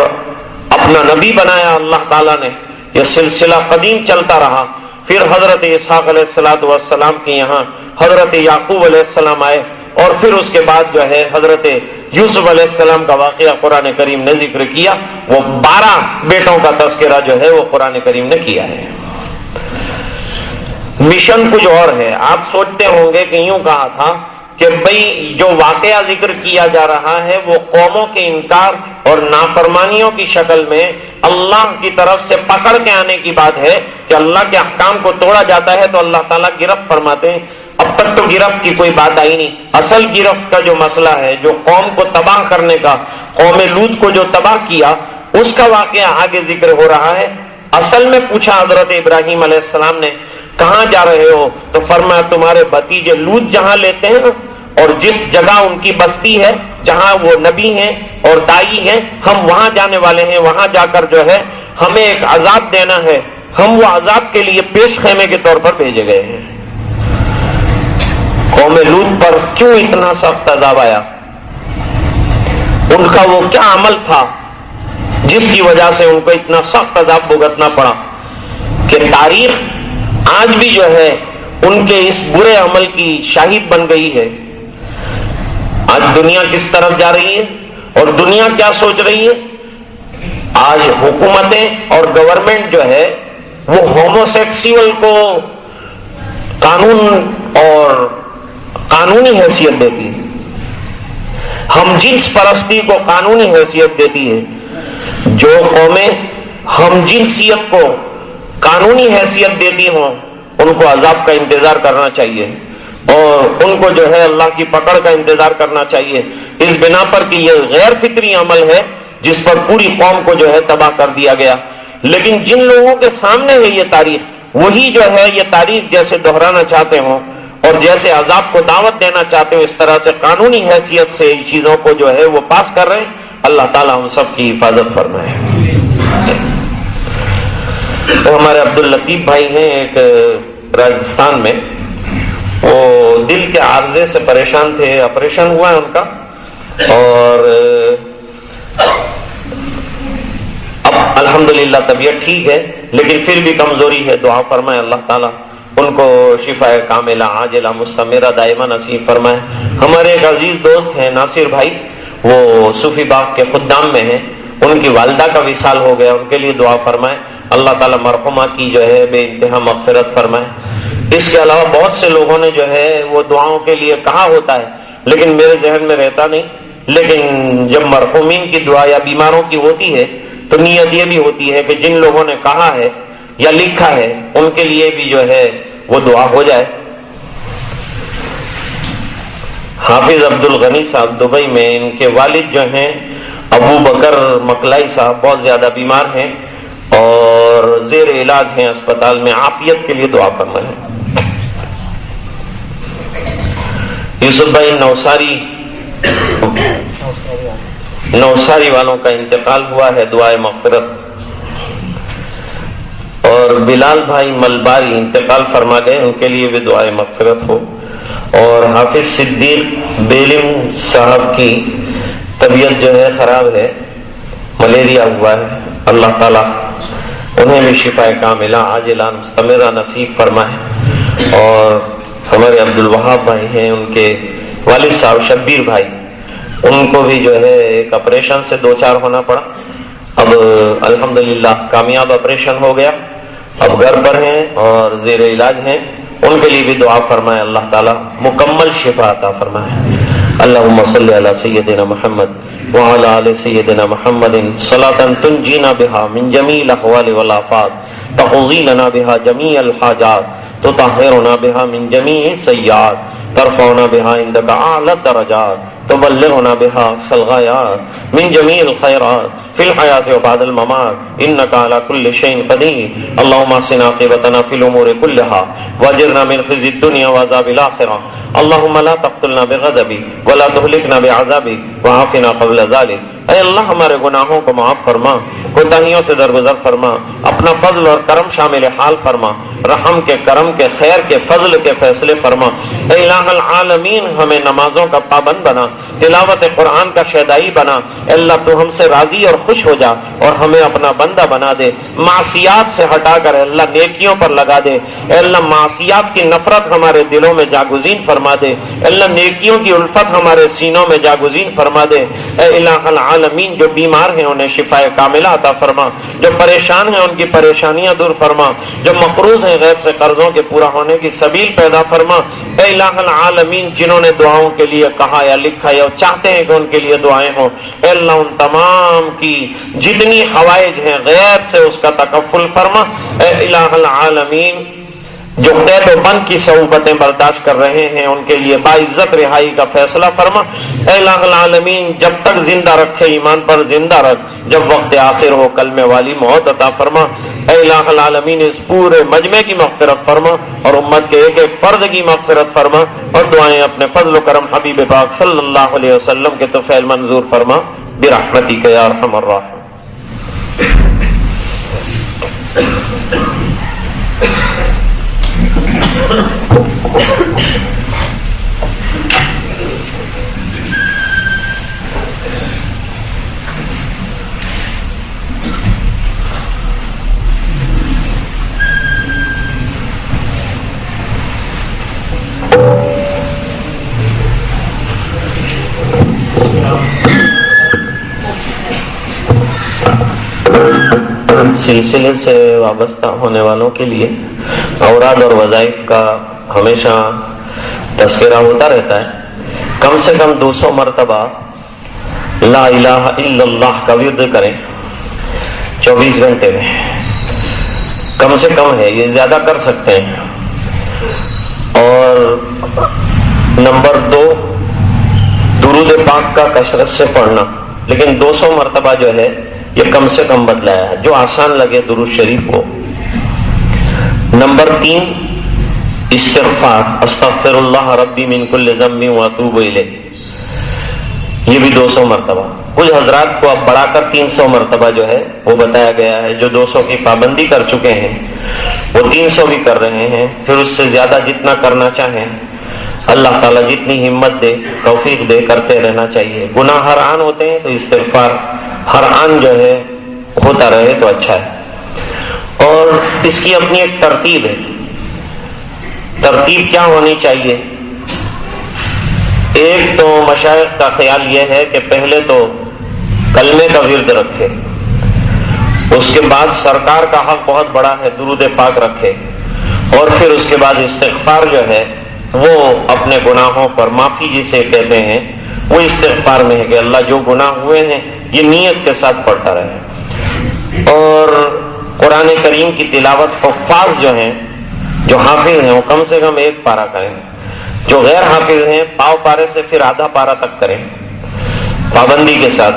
اپنا نبی بنایا اللہ تعالیٰ نے۔ یہ سلسلہ قدیم چلتا رہا۔ پھر حضرت اسحاق علیہ السلام کے یہاں حضرت یعقوب علیہ السلام آئے، اور پھر اس کے بعد جو ہے حضرت یوسف علیہ السلام کا واقعہ قرآن کریم نے ذکر کیا۔ وہ 12 بیٹوں کا تذکرہ جو ہے وہ قرآن کریم نے کیا ہے۔ مشن کچھ اور ہے۔ آپ سوچتے ہوں گے کہ یوں کہا تھا کہ بھئی جو واقعہ ذکر کیا جا رہا ہے وہ قوموں کے انکار اور نافرمانیوں کی شکل میں اللہ کی طرف سے پکڑ کے آنے کی بات ہے کہ اللہ کے احکام کو توڑا جاتا ہے تو اللہ تعالیٰ گرفت فرماتے ہیں۔ اب تک تو گرفت کی کوئی بات آئی نہیں۔ اصل گرفت کا جو مسئلہ ہے، جو قوم کو تباہ کرنے کا، قوم لوط کو جو تباہ کیا، اس کا واقعہ آگے ذکر ہو رہا ہے۔ اصل میں پوچھا حضرت ابراہیم علیہ السلام نے کہاں جا رہے ہو، تو فرمایا تمہارے بھتیجے لوط جہاں لیتے ہیں نا، اور جس جگہ ان کی بستی ہے جہاں وہ نبی ہیں اور دائی ہیں، ہم وہاں جانے والے ہیں، وہاں جا کر جو ہے ہمیں ایک عذاب دینا ہے، ہم وہ عذاب کے لیے پیش خیمے کے طور پر بھیجے گئے ہیں۔ قوم لوط پر کیوں اتنا سخت عذاب آیا؟ ان کا وہ کیا عمل تھا جس کی وجہ سے ان کو اتنا سخت عذاب بھگتنا پڑا کہ تاریخ آج بھی جو ہے ان کے اس برے عمل کی شاہد بن گئی ہے. آج دنیا کس طرف جا رہی ہے اور دنیا کیا سوچ رہی ہے؟ آج حکومتیں اور گورنمنٹ جو ہے وہ ہومو سیکسول کو قانون اور قانونی حیثیت دیتی ہے، ہم جنس پرستی کو قانونی حیثیت دیتی ہے. جو قومیں ہم جنسیت کو قانونی حیثیت دیتی ہوں ان کو عذاب کا انتظار کرنا چاہیے اور ان کو جو ہے اللہ کی پکڑ کا انتظار کرنا چاہیے، اس بنا پر کہ یہ غیر فطری عمل ہے جس پر پوری قوم کو جو ہے تباہ کر دیا گیا. لیکن جن لوگوں کے سامنے ہے یہ تاریخ، وہی جو ہے یہ تاریخ جیسے دہرانا چاہتے ہوں اور جیسے عذاب کو دعوت دینا چاہتے ہوں، اس طرح سے قانونی حیثیت سے ان چیزوں کو جو ہے وہ پاس کر رہے ہیں. اللہ تعالیٰ ہم سب کی حفاظت فرمائے. تو ہمارے عبداللطیف بھائی ہیں ایک راجستھان میں، وہ دل کے عارضے سے پریشان تھے، آپریشن ہوا ہے ان کا، اور اب الحمدللہ طبیعت ٹھیک ہے لیکن پھر بھی کمزوری ہے. دعا فرمائے اللہ تعالیٰ ان کو شفا کاملہ عاجلہ مستمرہ دائمہ نصیب فرمائے. ہمارے ایک عزیز دوست ہیں ناصر بھائی، وہ صوفی باغ کے خدام میں ہیں، ان کی والدہ کا وصال ہو گیا، ان کے لیے دعا فرمائے. اللہ تعالیٰ مرحومہ کی جو ہے بے انتہا مغفرت فرمائے. اس کے علاوہ بہت سے لوگوں نے جو ہے وہ دعاؤں کے لیے کہا ہوتا ہے لیکن میرے ذہن میں رہتا نہیں. لیکن جب مرحومین کی دعا یا بیماروں کی ہوتی ہے تو نیت یہ بھی ہوتی ہے کہ جن لوگوں نے کہا ہے یا لکھا ہے ان کے لیے بھی جو ہے وہ دعا ہو جائے. حافظ عبد الغنی صاحب دبئی میں، ان کے والد جو ہیں ابو بکر مکلائی صاحب بہت زیادہ بیمار ہیں اور زیر علاج ہیں اسپتال میں، عافیت کے لیے دعا فرمائیں. یوسف بھائی نوساری والوں کا انتقال ہوا ہے، دعائے مغفرت. اور بلال بھائی ملباری انتقال فرما گئے، ان کے لیے بھی دعائے مغفرت ہو. اور حافظ صدیق بیلم صاحب کی طبیعت جو ہے خراب ہے، ملیریا ہوا ہے، اللہ تعالیٰ انہیں بھی شفا کاملہ عاجلہ مستمرہ نصیب فرمائے. اور ہمارے عبد الوہاب بھائی ہیں، ان کے والد صاحب شبیر بھائی، ان کو بھی جو ہے ایک آپریشن سے دو چار ہونا پڑا، اب الحمدللہ کامیاب آپریشن ہو گیا، اب گھر پر ہیں اور زیر علاج ہیں. ان کے لیے بھی دعا فرمائے، اللہ تعالیٰ مکمل شفا عطا فرمائے. اللہم صلی علی سیدنا محمد وعلی آل سیدنا محمد صلاۃ تنجینا بہا من جمیع الاحوال والآفات، تقضی لنا بہا جمیع الحاجات، تطہرنا بہا من جمیع السیئات، ترفعنا بہا عندک اعلی الدرجات، تبلغنا بہا اقصى الغایات من جمیع الخیرات فی الحیاة وبعد الممات، انک علی کل شیء قدیر. اللہم احسن عاقبتنا فی الامور کلها واجرنا من خزي الدنيا وعذاب الآخرة. اللهم لا تقتلنا بغضبك ولا تهلكنا بعذابك وعافنا قبل ذلك. اے اللہ ہمارے گناہوں کو معاف فرما، کوتاہیوں سے درگزر فرما، اپنا فضل اور کرم شامل حال فرما، رحم کے، کرم کے، خیر کے، فضل کے فیصلے فرما. اے الہ العالمین ہمیں نمازوں کا پابند بنا، تلاوت قرآن کا شیدائی بنا. اے اللہ تو ہم سے راضی اور خوش ہو جا اور ہمیں اپنا بندہ بنا دے. معصیات سے ہٹا کر اے اللہ نیکیوں پر لگا دے. اے اللہ معصیات کی نفرت ہمارے دلوں میں جاگزین فرما دے. اے اللہ نیکیوں کی الفت ہمارے سینوں میں جاگزین فرما دے. اے الہ العالمین جو بیمار ہیں انہیں شفا کاملہ عطا فرما، جو پریشان ہیں ان کی پریشانیاں دور فرما، جو مقروض ہیں غیب سے قرضوں کے پورا ہونے کی سبیل پیدا فرما. اے الہ العالمین جنہوں نے دعاؤں کے لیے کہا یا لکھا یا چاہتے ہیں کہ ان کے لیے دعائیں ہوں، اے اللہ ان تمام کی جتنی حوائج ہیں غیب سے اس کا تکفل فرما. اے الہ العالمین جو قید و بند کی صعوبتیں برداشت کر رہے ہیں ان کے لیے باعزت رہائی کا فیصلہ فرما. اے الہ العالمین جب تک زندہ رکھے ایمان پر زندہ رکھ، جب وقت آخر ہو کلمے والی موت عطا فرما. اے الہ العالمین اس پورے مجمع کی مغفرت فرما اور امت کے ایک ایک فرد کی مغفرت فرما، اور دعائیں اپنے فضل و کرم حبیب پاک صلی اللہ علیہ وسلم کے طفیل منظور فرما برحمتک یا ارحم الراحمین. سلسلے سے وابستہ ہونے والوں کے لیے اوراد اور وظائف کا ہمیشہ تذکرہ ہوتا رہتا ہے. کم سے کم 200 مرتبہ لا الہ الا اللہ کا ورد کریں 24 گھنٹے میں. کم سے کم ہے، یہ زیادہ کر سکتے ہیں. اور نمبر 2، درود پاک کا کثرت سے پڑھنا، لیکن 200 مرتبہ جو ہے یہ کم سے کم بتلایا ہے، جو آسان لگے درود شریف کو. نمبر 3، استغفار، استغفر اللہ ربی من کل ذنب واتوب الیہ، یہ بھی 200 مرتبہ. کچھ حضرات کو اب بڑھا کر 300 مرتبہ جو ہے وہ بتایا گیا ہے. جو 200 کی پابندی کر چکے ہیں وہ 300 بھی کر رہے ہیں. پھر اس سے زیادہ جتنا کرنا چاہیں اللہ تعالیٰ جتنی ہمت دے، توفیق دے، کرتے رہنا چاہیے. گناہ ہر آن ہوتے ہیں تو استغفار ہر آن جو ہے ہوتا رہے تو اچھا ہے. اور اس کی اپنی ایک ترتیب ہے. ترتیب کیا ہونی چاہیے؟ ایک تو مشائخ کا خیال یہ ہے کہ پہلے تو کلمے کا ورد رکھے، اس کے بعد سرکار کا حق بہت بڑا ہے، درود پاک رکھے، اور پھر اس کے بعد استغفار جو ہے وہ اپنے گناہوں پر معافی جسے کہتے ہیں وہ استغفار میں ہے کہ اللہ جو گناہ ہوئے ہیں یہ نیت کے ساتھ پڑھتا رہے. اور قرآن کریم کی تلاوت حفاظ جو ہیں، جو حافظ ہیں، وہ کم سے کم 1 پارہ کریں. جو غیر حافظ ہیں پاؤ پارے سے پھر آدھا پارہ تک کریں پابندی کے ساتھ.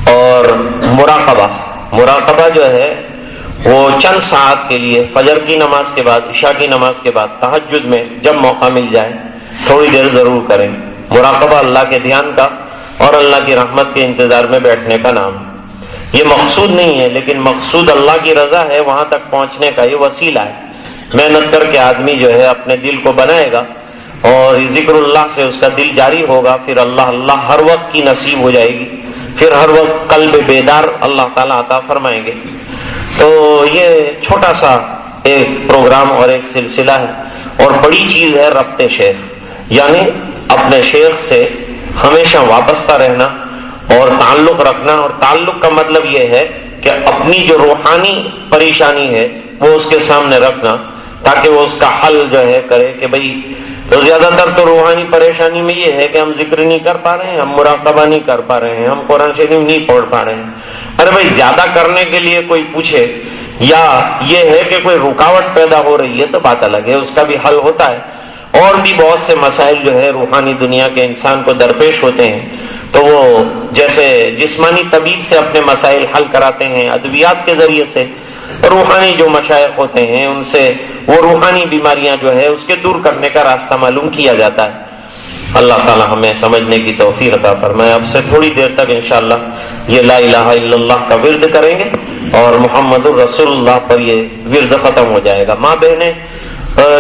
اور مراقبہ جو ہے وہ چند ساعت کے لیے فجر کی نماز کے بعد، عشاء کی نماز کے بعد، تہجد میں جب موقع مل جائے تھوڑی دیر ضرور کریں. مراقبہ اللہ کے دھیان کا اور اللہ کی رحمت کے انتظار میں بیٹھنے کا نام. یہ مقصود نہیں ہے، لیکن مقصود اللہ کی رضا ہے، وہاں تک پہنچنے کا یہ وسیلہ ہے. محنت کر کے آدمی جو ہے اپنے دل کو بنائے گا اور ذکر اللہ سے اس کا دل جاری ہوگا، پھر اللہ ہر وقت کی نصیب ہو جائے گی. پھر ہر وقت قلب بیدار اللہ تعالیٰ عطا فرمائیں گے. تو یہ چھوٹا سا ایک پروگرام اور ایک سلسلہ ہے. اور بڑی چیز ہے ربط شیخ، یعنی اپنے شیخ سے ہمیشہ وابستہ رہنا اور تعلق رکھنا. اور تعلق کا مطلب یہ ہے کہ اپنی جو روحانی پریشانی ہے وہ اس کے سامنے رکھنا، تاکہ وہ اس کا حل جو ہے کرے. کہ بھئی تو زیادہ تر تو روحانی پریشانی میں یہ ہے کہ ہم ذکر نہیں کر پا رہے ہیں، ہم مراقبہ نہیں کر پا رہے ہیں، ہم قرآن شریف نہیں پڑھ پا رہے ہیں. ارے بھائی زیادہ کرنے کے لیے کوئی پوچھے یا یہ ہے کہ کوئی رکاوٹ پیدا ہو رہی ہے تو بات الگ ہے، اس کا بھی حل ہوتا ہے. اور بھی بہت سے مسائل جو ہے روحانی دنیا کے انسان کو درپیش ہوتے ہیں، تو وہ جیسے جسمانی طبیب سے اپنے مسائل حل کراتے ہیں ادویات کے ذریعے سے، روحانی جو مشائخ ہوتے ہیں ان سے وہ روحانی بیماریاں جو ہے اس کے دور کرنے کا راستہ معلوم کیا جاتا ہے. اللہ تعالی ہمیں سمجھنے کی توفیق عطا فرمائے. اب سے تھوڑی دیر تک انشاءاللہ یہ لا الہ الا اللہ کا ورد کریں گے اور محمد الرسول اللہ پر یہ ورد ختم ہو جائے گا. ماں بہنیں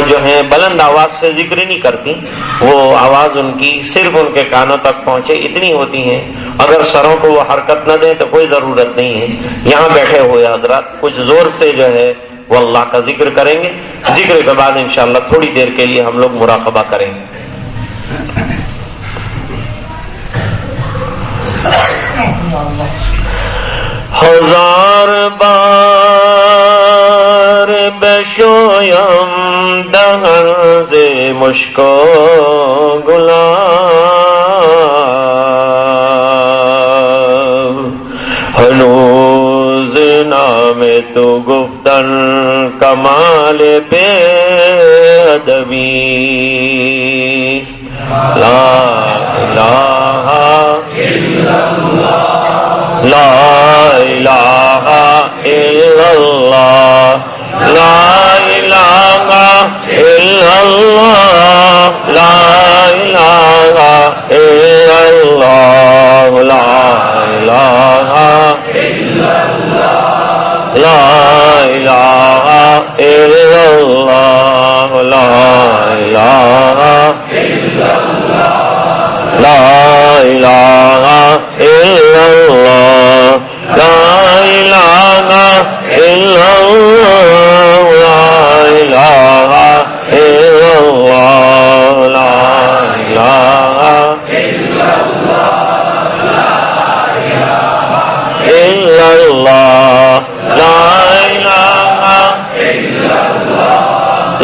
جو ہیں بلند آواز سے ذکر نہیں کرتی، وہ آواز ان کی صرف ان کے کانوں تک پہنچے اتنی ہوتی ہیں. اگر سروں کو وہ حرکت نہ دیں تو کوئی ضرورت نہیں ہے. یہاں بیٹھے ہوئے حضرات کچھ زور سے جو ہے وہ اللہ کا ذکر کریں گے. ذکر کے بعد انشاءاللہ تھوڑی دیر کے لیے ہم لوگ مراقبہ کریں گے. ہزار بار بشویم دہن سے مشکو گلاب، ہنوز نام تو گفتن کمال بے ادبی. لا الہ الا اللہ، لا الہ الا اللہ، لا الہ الا اللہ، لا الہ الا اللہ، لا الہ الا اللہ، لا الہ الا اللہ، لا الہ الا اللہ، لا الہ الا اللہ، لا الہ الا اللہ، لا الہ الا اللہ، لا الہ الا اللہ، لا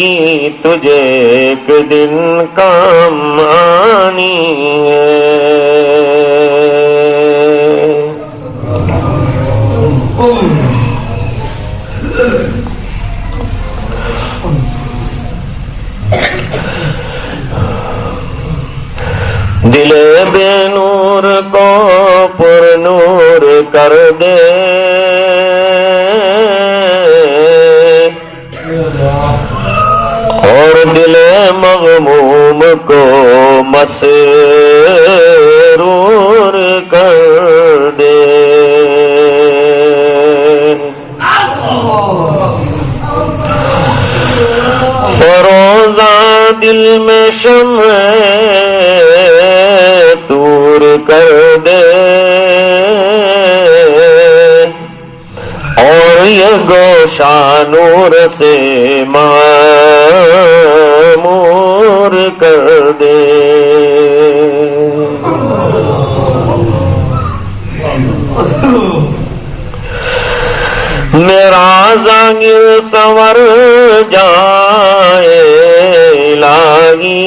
کی تجھے ایک دن کام آنی ہے. دل بے نور کو پر نور کر دے، اور دل مغموم کو مسرور کر دے. فروزہ دل میں شمع تور کر دے، اور یہ گوشہ نور سے معمور کر دے. میرا ظاہر سنور جائے الہی،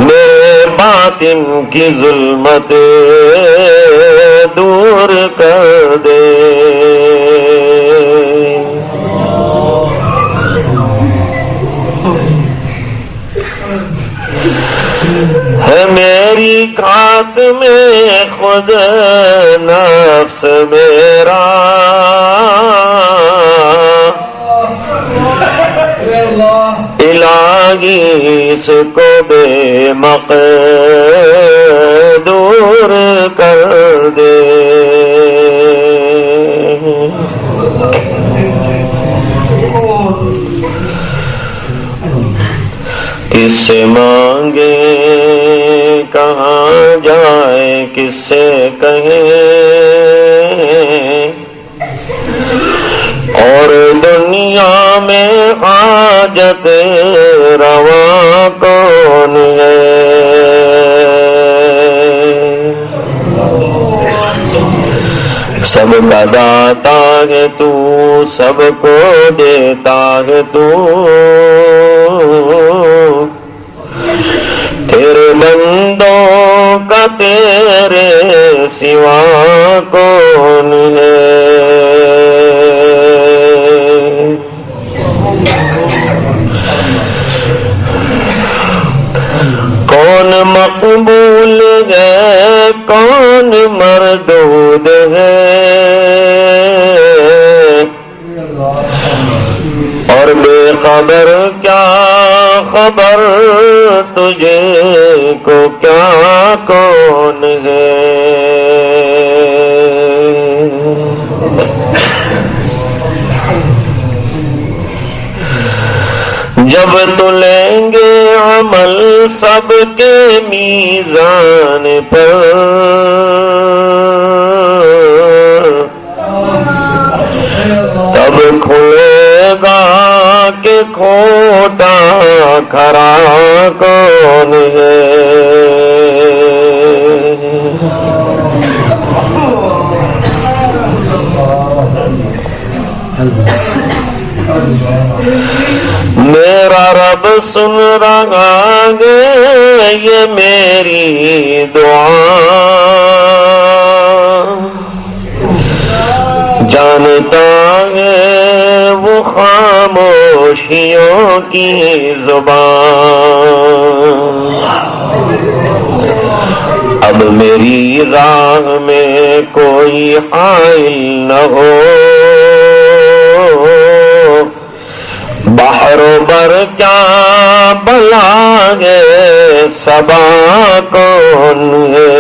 میرے باطن کی ظلمت دور کر دے. ہے میری کات میں خود نفس میرا، الہی اس کو بے مقدور کر دے. کس سے مانگے کہاں جائے، کس سے کہیں، اور دنیا میں حاجت روا کون ہے. سب کا داتا ہے تو، سب کو دیتا ہے تو، تیرے بندوں کا تیرے سوا کون ہے. کون مقبول ہے، کون مردود ہے، اور بے خبر کیا خبر تجھے کو کیا کون ہے. جب تو لیں گے عمل سب کے میزان پر، تب کھلے گا کہ کھوٹا کھرا کون ہے. میرا رب سن رہا ہے یہ میری دعا، جانتا ہے وہ خاموشیوں کی زبان. اب میری راہ میں کوئی حائل نہ ہو، بحر و بر کیا بلا ہے، صبا کون ہے.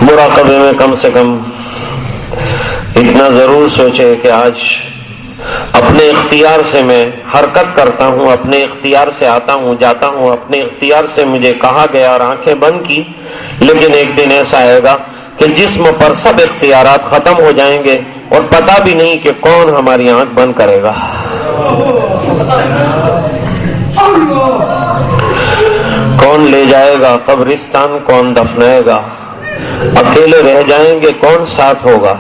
مراقبے میں کم سے کم اتنا ضرور سوچے کہ آج اپنے اختیار سے میں حرکت کرتا ہوں، اپنے اختیار سے آتا ہوں جاتا ہوں، اپنے اختیار سے مجھے کہا گیا اور آنکھیں بند کی، لیکن ایک دن ایسا آئے گا کہ جسم پر سب اختیارات ختم ہو جائیں گے اور پتہ بھی نہیں کہ کون ہماری آنکھ بند کرے گا. کون لے جائے گا قبرستان، کون دفنائے گا. اکیلے رہ جائیں گے کون ساتھ ہوگا؟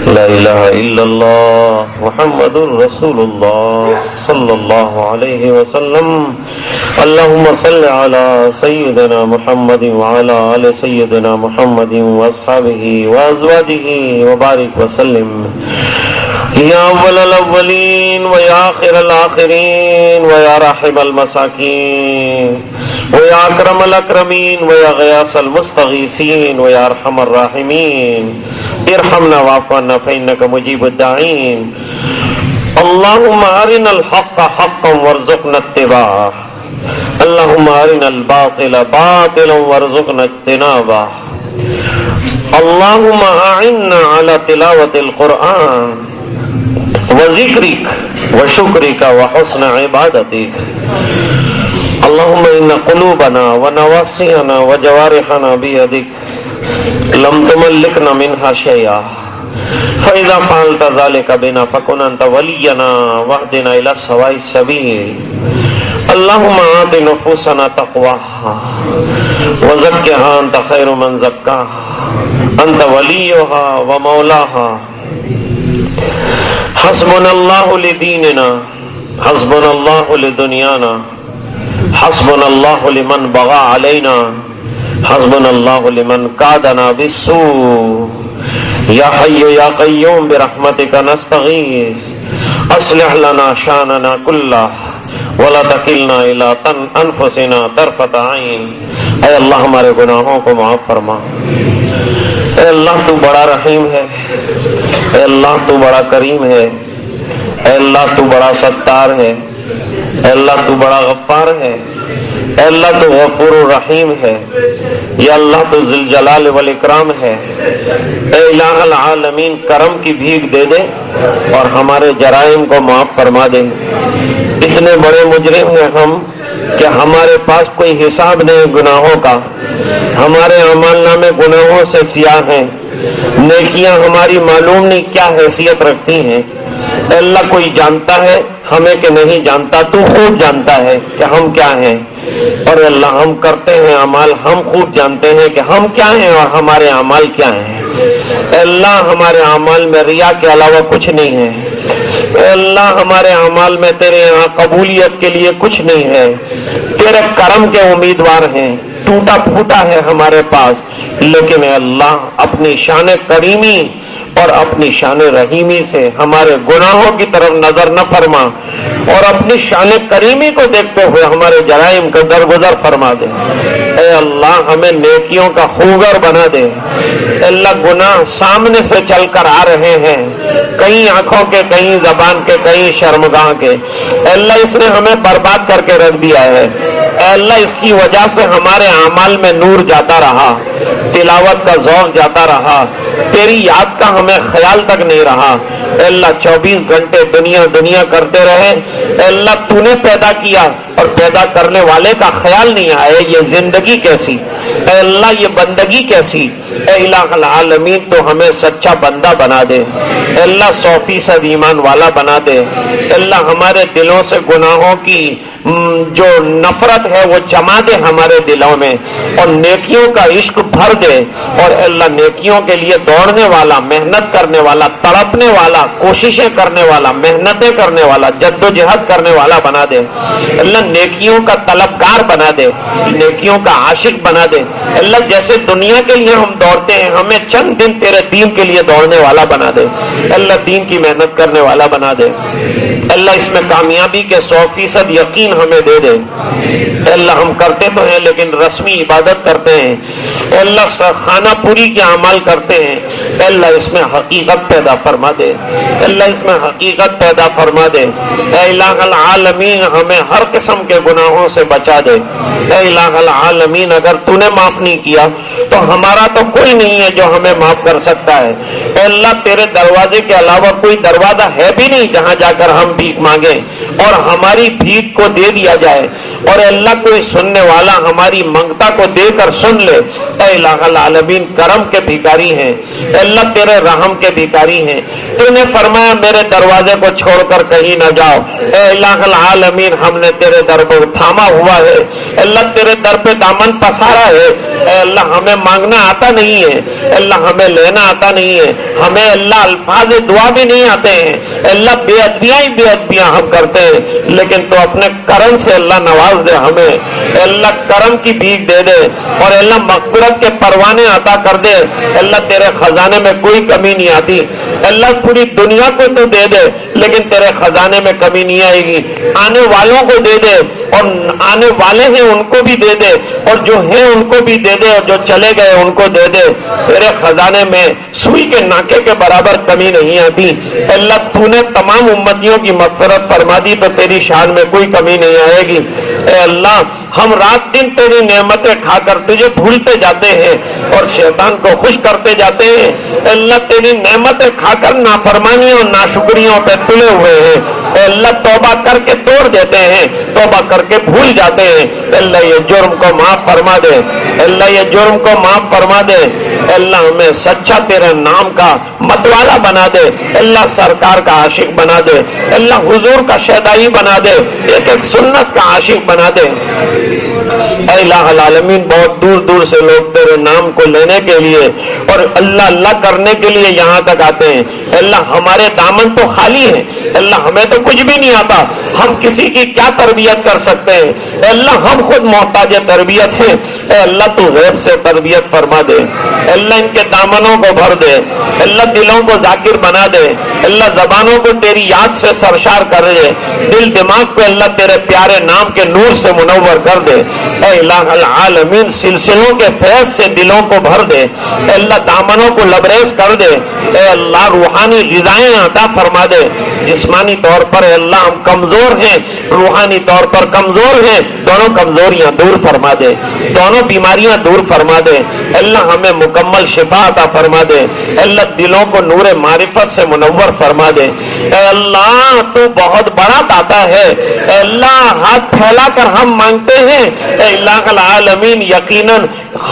لا الہ الا اللہ محمد رسول اللہ صلی اللہ علیہ وسلم. اللہم صل علی سیدنا محمد وعلی آل سیدنا محمد واصحابہ وازواجہ وبارک وسلم. یا اول الاولین و یا آخر الاخرین و یا راحم المساکین و یا اکرم الاکرمین و یا غیاث المستغیثین و یا ارحم الراحمین ارحمنا واعف عنا فإنك مجيب الداعين. اللهم أرنا الحق حقا وارزقنا اتباعه. اللهم أرنا الباطل باطلا وارزقنا اجتنابه. اللهم أعنا على تلاوة القرآن وذكرك وشكرك وحسن عبادتك. اللهم إن قلوبنا ونواصينا وجوارحنا بيدك لم تملكنا منها شيئا فإذا فعلت ذلك بنا فكن أنت ولينا واهدنا إلى سواء السبيل. اللهم آت نفوسنا تقواها وزكها أنت خير من زكاها أنت وليها ومولاها. حسبنا الله لديننا حسبنا الله لدنيانا حسبنا الله لمن بغى علينا حسبنا الله لمن كادنا بالسوء. یا حی یا قیوم برحمتک نستغیث اصلح لنا شاننا کلہ ولا تکلنا الی انفسنا طرفۃ عین. اے اللہ ہمارے گناہوں کو معاف فرما. اے اللہ تو بڑا رحیم ہے. اے اللہ تو بڑا کریم ہے. اے اللہ تو بڑا ستار ہے. اے اللہ تو بڑا غفار ہے. اے اللہ تو غفور الرحیم ہے. یا اللہ تو ذی الجلال والاکرام ہے. اے الہ العالمین کرم کی بھیک دے دے اور ہمارے جرائم کو معاف فرما دے. اتنے بڑے مجرم ہیں ہم کہ ہمارے پاس کوئی حساب نہیں گناہوں کا. ہمارے اعمال نامے گناہوں سے سیاہ ہیں. نیکیاں ہماری معلوم نہیں کیا حیثیت رکھتی ہیں. اے اللہ کوئی جانتا ہے ہمیں کہ نہیں جانتا؟ تو خوب جانتا ہے کہ ہم کیا ہیں. اور اللہ ہم کرتے ہیں اعمال ہم خوب جانتے ہیں کہ ہم کیا ہیں اور ہمارے اعمال کیا ہیں. اے اللہ ہمارے اعمال میں ریا کے علاوہ کچھ نہیں ہے. اے اللہ ہمارے اعمال میں تیرے یہاں قبولیت کے لیے کچھ نہیں ہے. تیرے کرم کے امیدوار ہیں. ٹوٹا پھوٹا ہے ہمارے پاس، لیکن اے اللہ اپنی شان کریمی اور اپنی شان رحیمی سے ہمارے گناہوں کی طرف نظر نہ فرما اور اپنی شان کریمی کو دیکھتے ہوئے ہمارے جرائم کا درگزر فرما دے. اے اللہ ہمیں نیکیوں کا خوگر بنا دے. اے اللہ گناہ سامنے سے چل کر آ رہے ہیں، کئی آنکھوں کے، کئی زبان کے، کئی شرمگاہ کے. اے اللہ اس نے ہمیں برباد کر کے رکھ دیا ہے. اے اللہ اس کی وجہ سے ہمارے اعمال میں نور جاتا رہا، تلاوت کا ذوق جاتا رہا، تیری یاد کا ہمیں خیال تک نہیں رہا. اے اللہ 24 گھنٹے دنیا کرتے رہے. اے اللہ تو نے پیدا کیا اور پیدا کرنے والے کا خیال نہیں آئے یہ زندگی کیسی، اے اللہ یہ بندگی کیسی. اے الہ العالمین تو ہمیں سچا بندہ بنا دے. اے اللہ 100% ایمان والا بنا دے. اے اللہ ہمارے دلوں سے گناہوں کی جو نفرت ہے وہ جما دے ہمارے دلوں میں اور نیکیوں کا عشق بھر دے، اور اے اللہ نیکیوں کے لیے دوڑنے والا، محنت کرنے والا، تڑپنے والا، کوششیں کرنے والا، محنتیں کرنے والا، جد و جہد کرنے والا بنا دے۔ اللہ نیکیوں کا طلبگار بنا دے، نیکیوں کا عاشق بنا دے۔ اللہ جیسے دنیا کے لیے ہم دوڑتے ہیں، ہمیں چند دن تیرے دین کے لیے دوڑنے والا بنا دے۔ اللہ دین کی محنت کرنے والا بنا دے۔ اللہ اس میں کامیابی کے 100% یقین ہمیں دے دے۔ اللہ ہم کرتے تو ہیں لیکن رسمی عبادت کرتے ہیں، اللہ خانہ پوری کے اعمال کرتے ہیں، اللہ اس میں حقیقت پیدا فرما دے، اللہ اس میں حقیقت پیدا فرما دے۔ اے الہ العالمین ہمیں ہر قسم کے گناہوں سے بچا دے۔ اے الہ العالمین اگر تو نے معاف نہیں کیا تو ہمارا تو کوئی نہیں ہے جو ہمیں معاف کر سکتا ہے۔ اے اللہ تیرے دروازے کے علاوہ کوئی دروازہ ہے بھی نہیں جہاں جا کر ہم بھیک مانگیں اور ہماری بھیک کو دے دیا جائے، اور اللہ کوئی سننے والا ہماری منگتا کو دے کر سن لے۔ اے الہ العالمین کرم کے بھیکاری ہیں، اے اللہ تیرے رحم کے بھیکاری ہیں۔ تو نے فرمایا میرے دروازے کو چھوڑ کر کہیں نہ جاؤ۔ اے الہ العالمین ہم نے تیرے در کو تھاما ہوا ہے، اے اللہ تیرے در پہ دامن پسارا ہے۔ اے اللہ ہمیں مانگنا آتا نہیں ہے، اے اللہ ہمیں لینا آتا نہیں ہے، ہمیں اللہ الفاظ دعا بھی نہیں آتے ہیں، اے اللہ بے ادبیاں ہی بے ادبیاں ہم کرتے ہیں، لیکن تو اپنے کرم سے اللہ نواز دے ہمیں۔ اے اللہ کرم کی بھیک دے دے، اور اے اللہ مغفرت کے پروانے عطا کر دے۔ اے اللہ تیرے خزانے میں کوئی کمی نہیں آتی، اے اللہ پوری دنیا کو تو دے دے لیکن تیرے خزانے میں کمی نہیں آئے گی۔ آنے والوں کو دے دے اور آنے والے ہیں ان کو بھی دے دے، اور جو ہیں ان کو بھی دے دے، اور جو چلے گئے ان کو دے دے۔ تیرے خزانے میں سوئی کے ناکے کے برابر کمی نہیں آتی۔ اے اللہ تو نے تمام امتیوں کی مغفرت فرما دی تو تیری شان میں کوئی کمی نہیں آئے گی۔ اے اللہ ہم رات دن تیری نعمتیں کھا کر تجھے بھولتے جاتے ہیں اور شیطان کو خوش کرتے جاتے ہیں۔ اے اللہ تیری نعمتیں کھا کر نافرمانیوں اور ناشکریوں پہ تلے ہوئے ہیں۔ اے اللہ توبہ کر کے توڑ دیتے ہیں، توبہ کر کے بھول جاتے ہیں۔ اے اللہ یہ جرم کو معاف فرما دے، اے اللہ یہ جرم کو معاف فرما دے۔ اے اللہ ہمیں سچا تیرے نام کا متوالا بنا دے، اے اللہ سرکار کا عاشق بنا دے، اے اللہ حضور کا شیدائی بنا دے، ایک ایک سنت کا عاشق بنا دے۔ اے الہ العالمین بہت دور دور سے لوگ تیرے نام کو لینے کے لیے اور اللہ اللہ کرنے کے لیے یہاں تک آتے ہیں۔ اے اللہ ہمارے دامن تو خالی ہیں، اے اللہ ہمیں تو کچھ بھی نہیں آتا، ہم کسی کی کیا تربیت کر سکتے ہیں؟ اے اللہ ہم خود محتاج تربیت ہیں، اے اللہ تو غیب سے تربیت فرما دے۔ اے اللہ ان کے دامنوں کو بھر دے، اے اللہ دلوں کو ذاکر بنا دے، اے اللہ زبانوں کو تیری یاد سے سرشار کر دے، دل دماغ کو اللہ تیرے پیارے نام کے نور سے منور کر دے۔ اے الہ العالمین سلسلوں کے فیض سے دلوں کو بھر دے، اے اللہ دامنوں کو لبریز کر دے، اے اللہ روحانی غذائیں عطا فرما دے۔ جسمانی طور پر اے اللہ ہم کمزور ہیں، روحانی طور پر کمزور ہیں، دونوں کمزوریاں دور فرما دے، دونوں بیماریاں دور فرما دے۔ اے اللہ ہمیں مکمل شفا عطا فرما دے، اے اللہ دلوں کو نور معرفت سے منور فرما دے۔ اے اللہ تو بہت بڑا داتا ہے، اے اللہ ہاتھ پھیلا کر ہم مانگتے ہیں، اے الہ العالمین یقیناً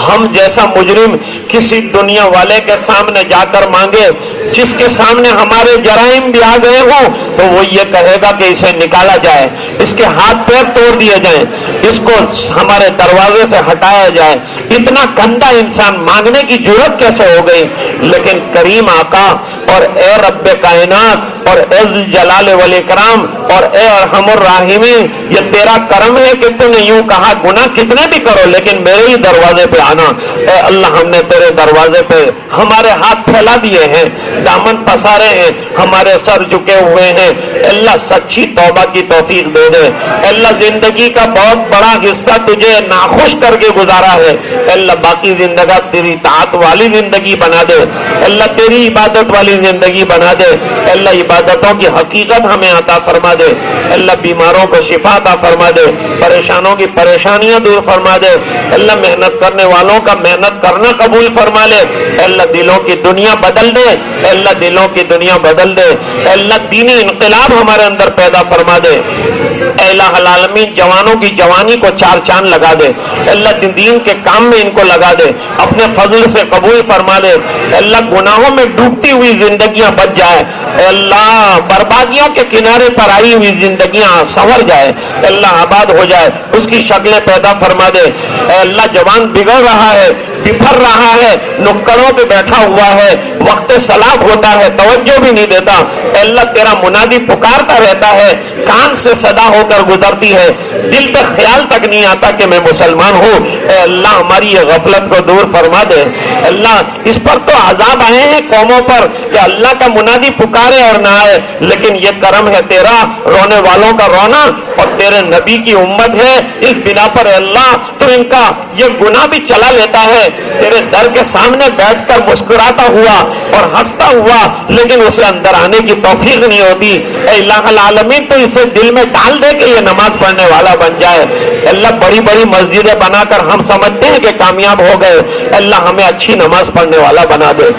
ہم جیسا مجرم کسی دنیا والے کے سامنے جا کر مانگے جس کے سامنے ہمارے جرائم بھی آ گئے ہوں تو وہ یہ کہے گا کہ اسے نکالا جائے، اس کے ہاتھ پیر توڑ دیے جائیں، اس کو ہمارے دروازے سے ہٹایا جائے۔ اتنا گندا انسان مانگنے کی جرات کیسے ہو گئی؟ لیکن کریم آقا اور اے رب کائنات اور اے جلال والاکرام اور اے ارحم الراحمین، یہ تیرا کرم ہے کہ تو نے یوں کہا گناہ کتنے بھی کرو لیکن میرے ہی دروازے پہ آنا۔ اے اللہ ہم نے تیرے دروازے پہ ہمارے ہاتھ پھیلا دیے ہیں، دامن پسارے ہیں، ہمارے سر جھکے ہوئے ہیں۔ اللہ سچی توبہ کی توفیق دے دے۔ اللہ زندگی کا بہت بڑا حصہ تجھے ناخوش کر کے گزارا ہے، اللہ باقی زندگی تیری طاعت والی زندگی بنا دے، اللہ تیری عبادت والی زندگی بنا دے۔ اللہ عبادتوں کی حقیقت ہمیں عطا فرما دے، اللہ بیماروں کو شفا عطا فرما دے، پریشانوں کی پریشانیاں دور فرما دے، اللہ محنت کرنے والوں کا محنت کرنا قبول فرما لے، اللہ دلوں کی دنیا بدل دے، اللہ دلوں کی دنیا بدل دے، اللہ دینی انقلاب ہمارے اندر پیدا فرما دے۔ اے الہ العالمین جوانوں کی جوانی کو چار چاند لگا دے، اللہ دین کے کام میں ان کو لگا دے، اپنے فضل سے قبول فرما دے۔ اللہ گناہوں میں ڈوبتی ہوئی زندگیاں بچ جائے، اللہ بربادیوں کے کنارے پر آئی ہوئی زندگیاں سنور جائے، اللہ آباد ہو جائے، اس کی شکلیں پیدا فرما دے۔ اے اللہ جوان بگڑ رہا ہے بفر رہا ہے، نکڑوں پہ بیٹھا ہوا ہے، وقت سلاد ہوتا ہے توجہ بھی نہیں دیتا، اے اللہ تیرا منادی پکارتا رہتا ہے، کان سے صدا ہو کر گزرتی ہے، دل پہ خیال تک نہیں آتا کہ میں مسلمان ہوں، اے اللہ ہماری یہ غفلت کو دور فرما دے۔ اللہ اس پر تو عذاب آئے ہیں قوموں پر کہ اللہ کا منادی پکارے اور نہ آئے، لیکن یہ کرم ہے تیرا، رونے والوں کا رونا اور تیرے نبی کی امت ہے، اس بنا پر اے اللہ تو ان کا یہ گناہ بھی چلا لیتا ہے، تیرے در کے سامنے بیٹھ کر مسکراتا ہوا اور ہنستا ہوا، لیکن اسے اندر آنے کی توفیق نہیں ہوتی۔ اے الہ العالمین تو اسے دل میں ڈال دے کہ یہ نماز پڑھنے والا بن جائے۔ اللہ بڑی بڑی مسجدیں بنا کر ہم سمجھتے ہیں کہ کامیاب ہو گئے، اللہ ہمیں اچھی نماز پڑھنے والا بنا دے،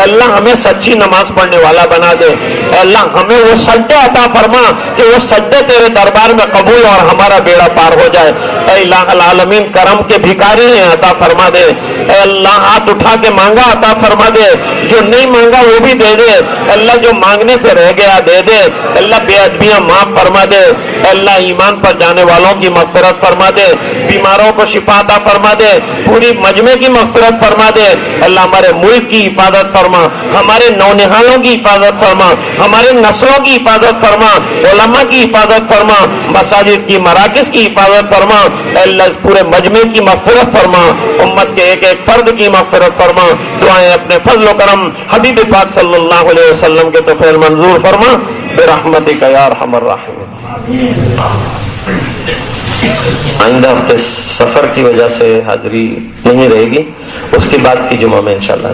اللہ ہمیں سچی نماز پڑھنے والا بنا دے، اللہ ہمیں وہ سجدے عطا فرما کہ وہ سجدے تیرے دربار میں قبول اور ہمارا بیڑا پار ہو جائے۔ اے الہ العالمین کرم کے بھکاری ہیں، عطا فرما دے۔ اے اللہ ہاتھ اٹھا کے مانگا عطا فرما دے، جو نہیں مانگا وہ بھی دے دے، اللہ جو مانگنے سے رہ گیا دے دے، اللہ بے ادبیاں معاف فرما دے، اللہ ایمان پر جانے والوں کی مغفرت فرما دے، بیماروں کو شفا عطا فرما دے، پوری مجمع کی مغفرت فرما دے، اللہ ہمارے ملک کی حفاظت فرما، ہمارے نونہالوں کی حفاظت فرما، ہمارے نسلوں کی حفاظت فرما، علماء کی حفاظت فرما، مساجد کی مراکز کی حفاظت فرما، اللہ اس پورے مجمع کی مغفرت فرما، امت کے ایک ایک فرد کی مغفرت فرما، دعائیں اپنے فضل و کرم حبیب پاک صلی اللہ علیہ وسلم کے توفیل منظور فرما، برحمتک یا ارحم الراحمین۔ آئندہ ہفتے سفر کی وجہ سے حاضری نہیں رہے گی، اس کے بعد کی جمعہ میں انشاءاللہ